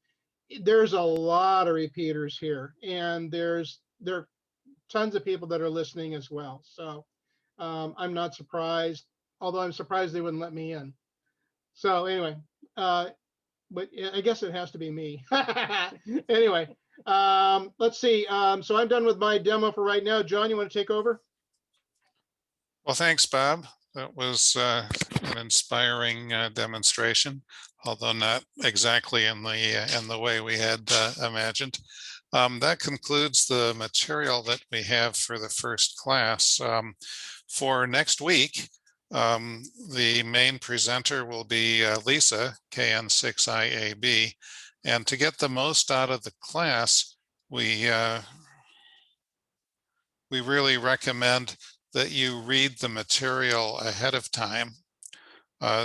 Speaker 2: there's a lot of repeaters here, and there are tons of people that are listening as well. So I'm not surprised, although I'm surprised they wouldn't let me in. So anyway, but I guess it has to be me. Anyway, let's see. So I'm done with my demo for right now. John, you want to take over?
Speaker 3: Well, thanks, Bob. That was an inspiring demonstration, although not exactly in the way we had imagined. That concludes the material that we have for the first class. For next week, the main presenter will be Lisa, KN6IAB. And to get the most out of the class, we really recommend that you read the material ahead of time.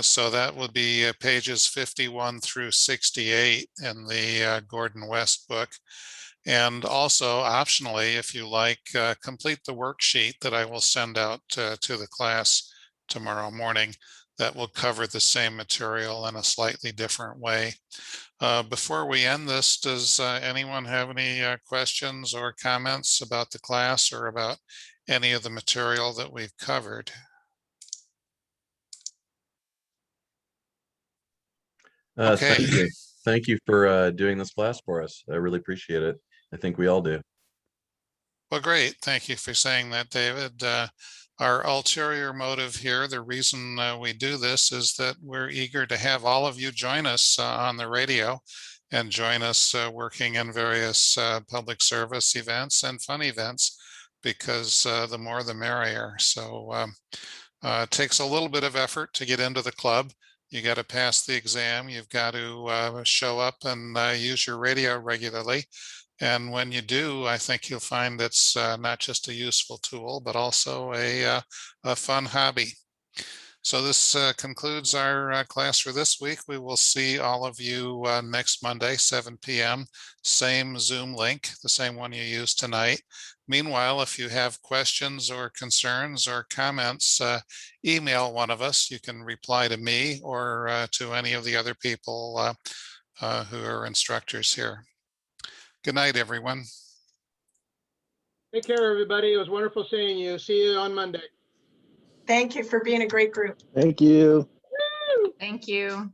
Speaker 3: So that would be pages 51 through 68 in the Gordon West book. And also, optionally, if you like, complete the worksheet that I will send out to the class tomorrow morning that will cover the same material in a slightly different way. Before we end this, does anyone have any questions or comments about the class or about any of the material that we've covered? Okay.
Speaker 20: Thank you. Thank you for doing this class for us. I really appreciate it. I think we all do.
Speaker 3: Well, great. Thank you for saying that, David. Our ulterior motive here, the reason we do this is that we're eager to have all of you join us on the radio and join us working in various public service events and fun events, because the more the merrier. So it takes a little bit of effort to get into the club. You got to pass the exam. You've got to show up and use your radio regularly. And when you do, I think you'll find it's not just a useful tool, but also a fun hobby. So this concludes our class for this week. We will see all of you next Monday, 7 p.m. Same Zoom link, the same one you used tonight. Meanwhile, if you have questions or concerns or comments, email one of us. You can reply to me or to any of the other people who are instructors here. Good night, everyone.
Speaker 2: Take care, everybody. It was wonderful seeing you. See you on Monday.
Speaker 8: Thank you for being a great group.
Speaker 21: Thank you.
Speaker 7: Thank you.